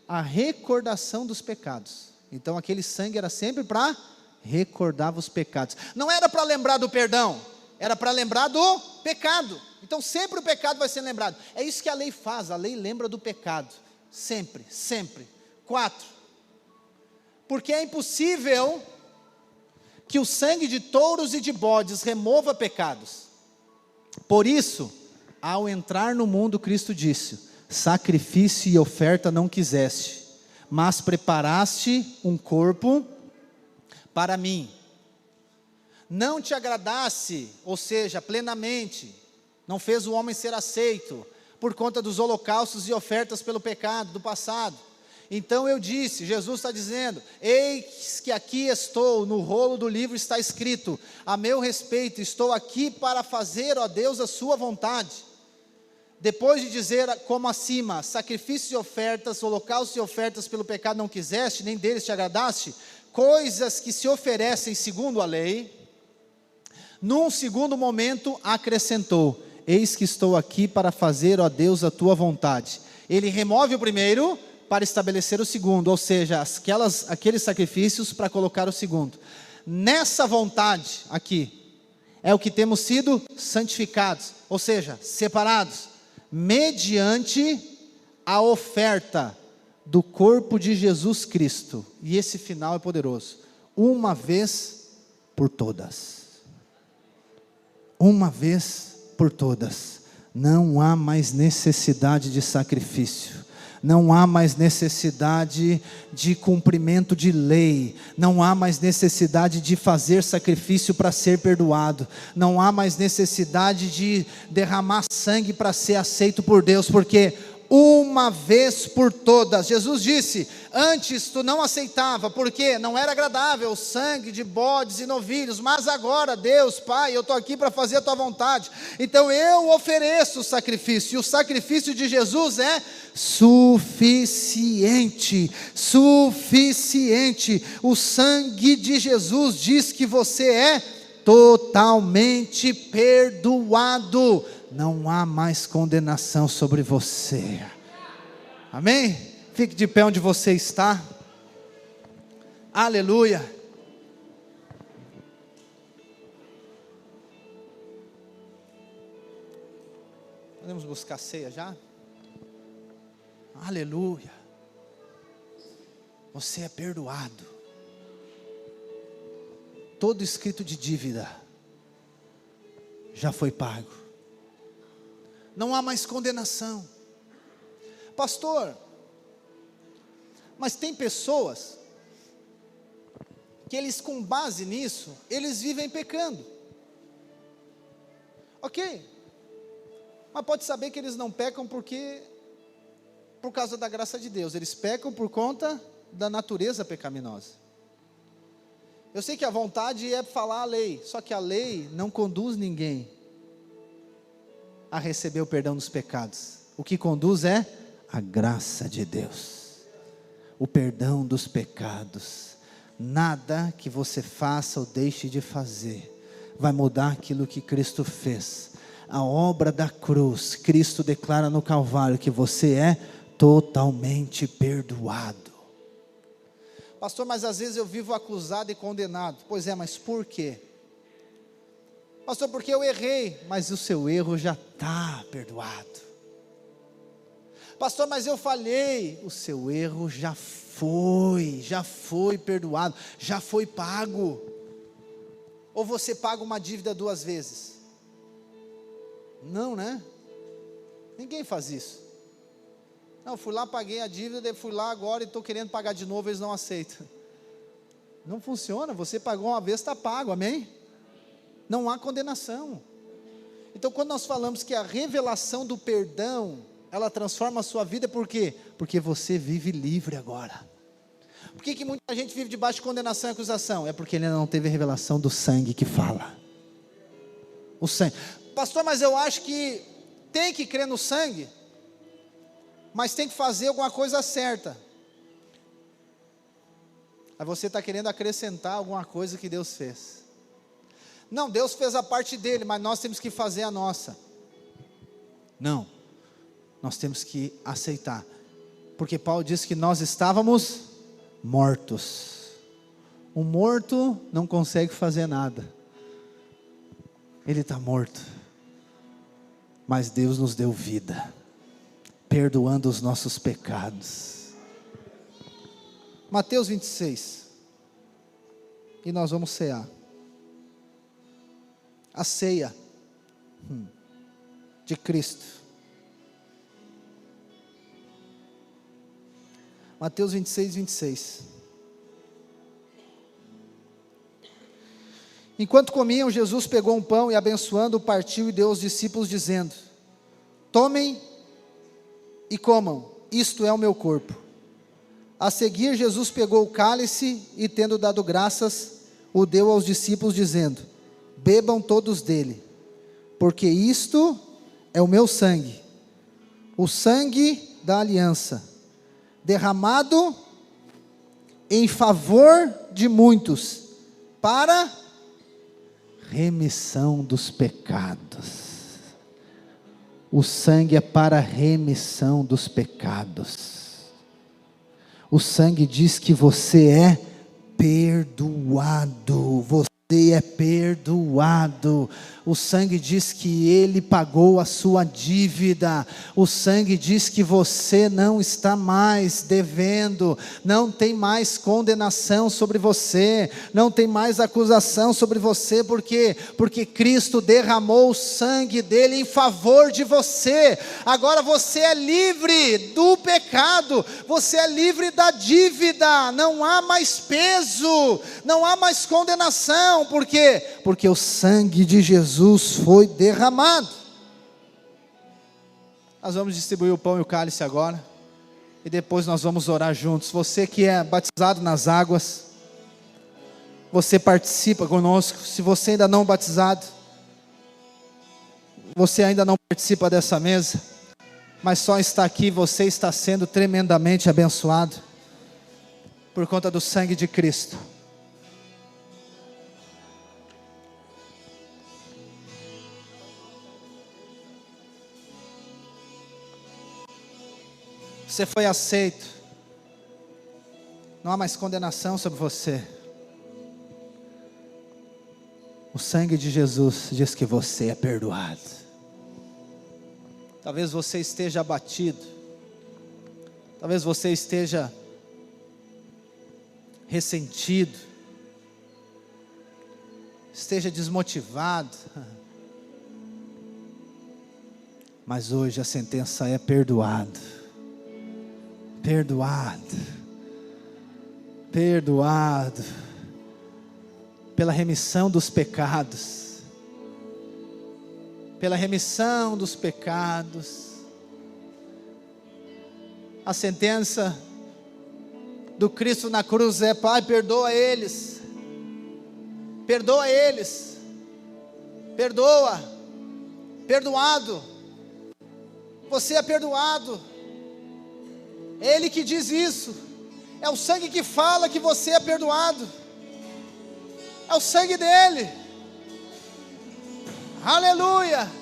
a recordação dos pecados. Então aquele sangue era sempre para recordar os pecados. Não era para lembrar do perdão, era para lembrar do pecado. Então sempre o pecado vai ser lembrado. É isso que a lei faz, a lei lembra do pecado. Sempre, sempre. 4. Porque é impossível que o sangue de touros e de bodes remova pecados. Por isso, ao entrar no mundo, Cristo disse: sacrifício e oferta não quiseste, mas preparaste um corpo para mim. Não te agradasse, ou seja, plenamente, não fez o homem ser aceito, por conta dos holocaustos e ofertas pelo pecado do passado. Então eu disse, Jesus está dizendo: eis que aqui estou, no rolo do livro está escrito, a meu respeito, estou aqui para fazer, ó Deus, a sua vontade. Depois de dizer como acima, sacrifícios e ofertas, holocaustos e ofertas pelo pecado não quiseste, nem deles te agradaste, coisas que se oferecem segundo a lei, num segundo momento acrescentou: eis que estou aqui para fazer, ó Deus, a tua vontade. Ele remove o primeiro para estabelecer o segundo, ou seja, aqueles sacrifícios para colocar o segundo. Nessa vontade aqui, é o que temos sido santificados, ou seja, separados, mediante a oferta do corpo de Jesus Cristo. E esse final é poderoso. Uma vez por todas. Uma vez por todas. Não há mais necessidade de sacrifício. Não há mais necessidade de cumprimento de lei. Não há mais necessidade de fazer sacrifício para ser perdoado. Não há mais necessidade de derramar sangue para ser aceito por Deus, porque uma vez por todas, Jesus disse: antes tu não aceitava, porque não era agradável o sangue de bodes e novilhos, mas agora, Deus, Pai, eu estou aqui para fazer a tua vontade, então eu ofereço o sacrifício, e o sacrifício de Jesus é suficiente, suficiente. O sangue de Jesus diz que você é totalmente perdoado. Não há mais condenação sobre você. Amém? Fique de pé onde você está. Aleluia. Podemos buscar ceia já? Aleluia. Você é perdoado. Todo escrito de dívida já foi pago. Não há mais condenação. Pastor, mas tem pessoas que eles, com base nisso, eles vivem pecando. Ok, mas pode saber que eles não pecam por causa da graça de Deus, eles pecam por conta da natureza pecaminosa. Eu sei que a vontade é falar a lei, só que a lei não conduz ninguém a receber o perdão dos pecados. O que conduz é a graça de Deus, o perdão dos pecados. Nada que você faça ou deixe de fazer vai mudar aquilo que Cristo fez. A obra da cruz, Cristo declara no Calvário que você é totalmente perdoado. Pastor, mas às vezes eu vivo acusado e condenado. Pois é, mas por quê? Pastor, porque eu errei, mas o seu erro já está perdoado. Pastor, mas eu falhei, o seu erro já foi perdoado, já foi pago. Ou você paga uma dívida 2 vezes? Não, né? Ninguém faz isso. Não, fui lá, paguei a dívida, fui lá agora e estou querendo pagar de novo, eles não aceitam. Não funciona, você pagou uma vez, está pago, amém? Não há condenação. Então quando nós falamos que a revelação do perdão, ela transforma a sua vida, por quê? Porque você vive livre agora. Por que muita gente vive debaixo de condenação e acusação? É porque ele ainda não teve a revelação do sangue que fala. O sangue. Pastor, mas eu acho que tem que crer no sangue, mas tem que fazer alguma coisa certa. Aí você está querendo acrescentar alguma coisa que Deus fez. Não, Deus fez a parte dele, mas nós temos que fazer a nossa. Não, nós temos que aceitar, porque Paulo disse que nós estávamos mortos. Um morto não consegue fazer nada, ele está morto, mas Deus nos deu vida, perdoando os nossos pecados. Mateus 26, e nós vamos cear. A ceia de Cristo. Mateus 26, 26. Enquanto comiam, Jesus pegou um pão e abençoando, partiu e deu aos discípulos dizendo: tomem e comam, isto é o meu corpo. A seguir Jesus pegou o cálice e tendo dado graças, o deu aos discípulos dizendo: bebam todos dele, porque isto é o meu sangue, o sangue da aliança, derramado em favor de muitos, para remissão dos pecados. O sangue é para remissão dos pecados. O sangue diz que você é perdoado. Você é perdoado. O sangue diz que Ele pagou a sua dívida. O sangue diz que você não está mais devendo. Não tem mais condenação sobre você. Não tem mais acusação sobre você. Por quê? Porque Cristo derramou o sangue dele em favor de você. Agora você é livre do pecado. Você é livre da dívida. Não há mais peso. Não há mais condenação. Por quê? Porque o sangue de Jesus foi derramado. Nós vamos distribuir o pão e o cálice agora, e depois nós vamos orar juntos. Você que é batizado nas águas, você participa conosco. Se você ainda não batizado, você ainda não participa dessa mesa, mas só está aqui, você está sendo tremendamente abençoado, por conta do sangue de Cristo. Você foi aceito. Não há mais condenação sobre você. O sangue de Jesus diz que você é perdoado. Talvez você esteja abatido, talvez você esteja ressentido, esteja desmotivado, mas hoje a sentença é perdoado, perdoado, perdoado, pela remissão dos pecados, pela remissão dos pecados. A sentença do Cristo na cruz é: Pai, perdoa eles, perdoa eles, perdoa, perdoado, você é perdoado. É Ele que diz isso, é o sangue que fala que você é perdoado, é o sangue dele, aleluia.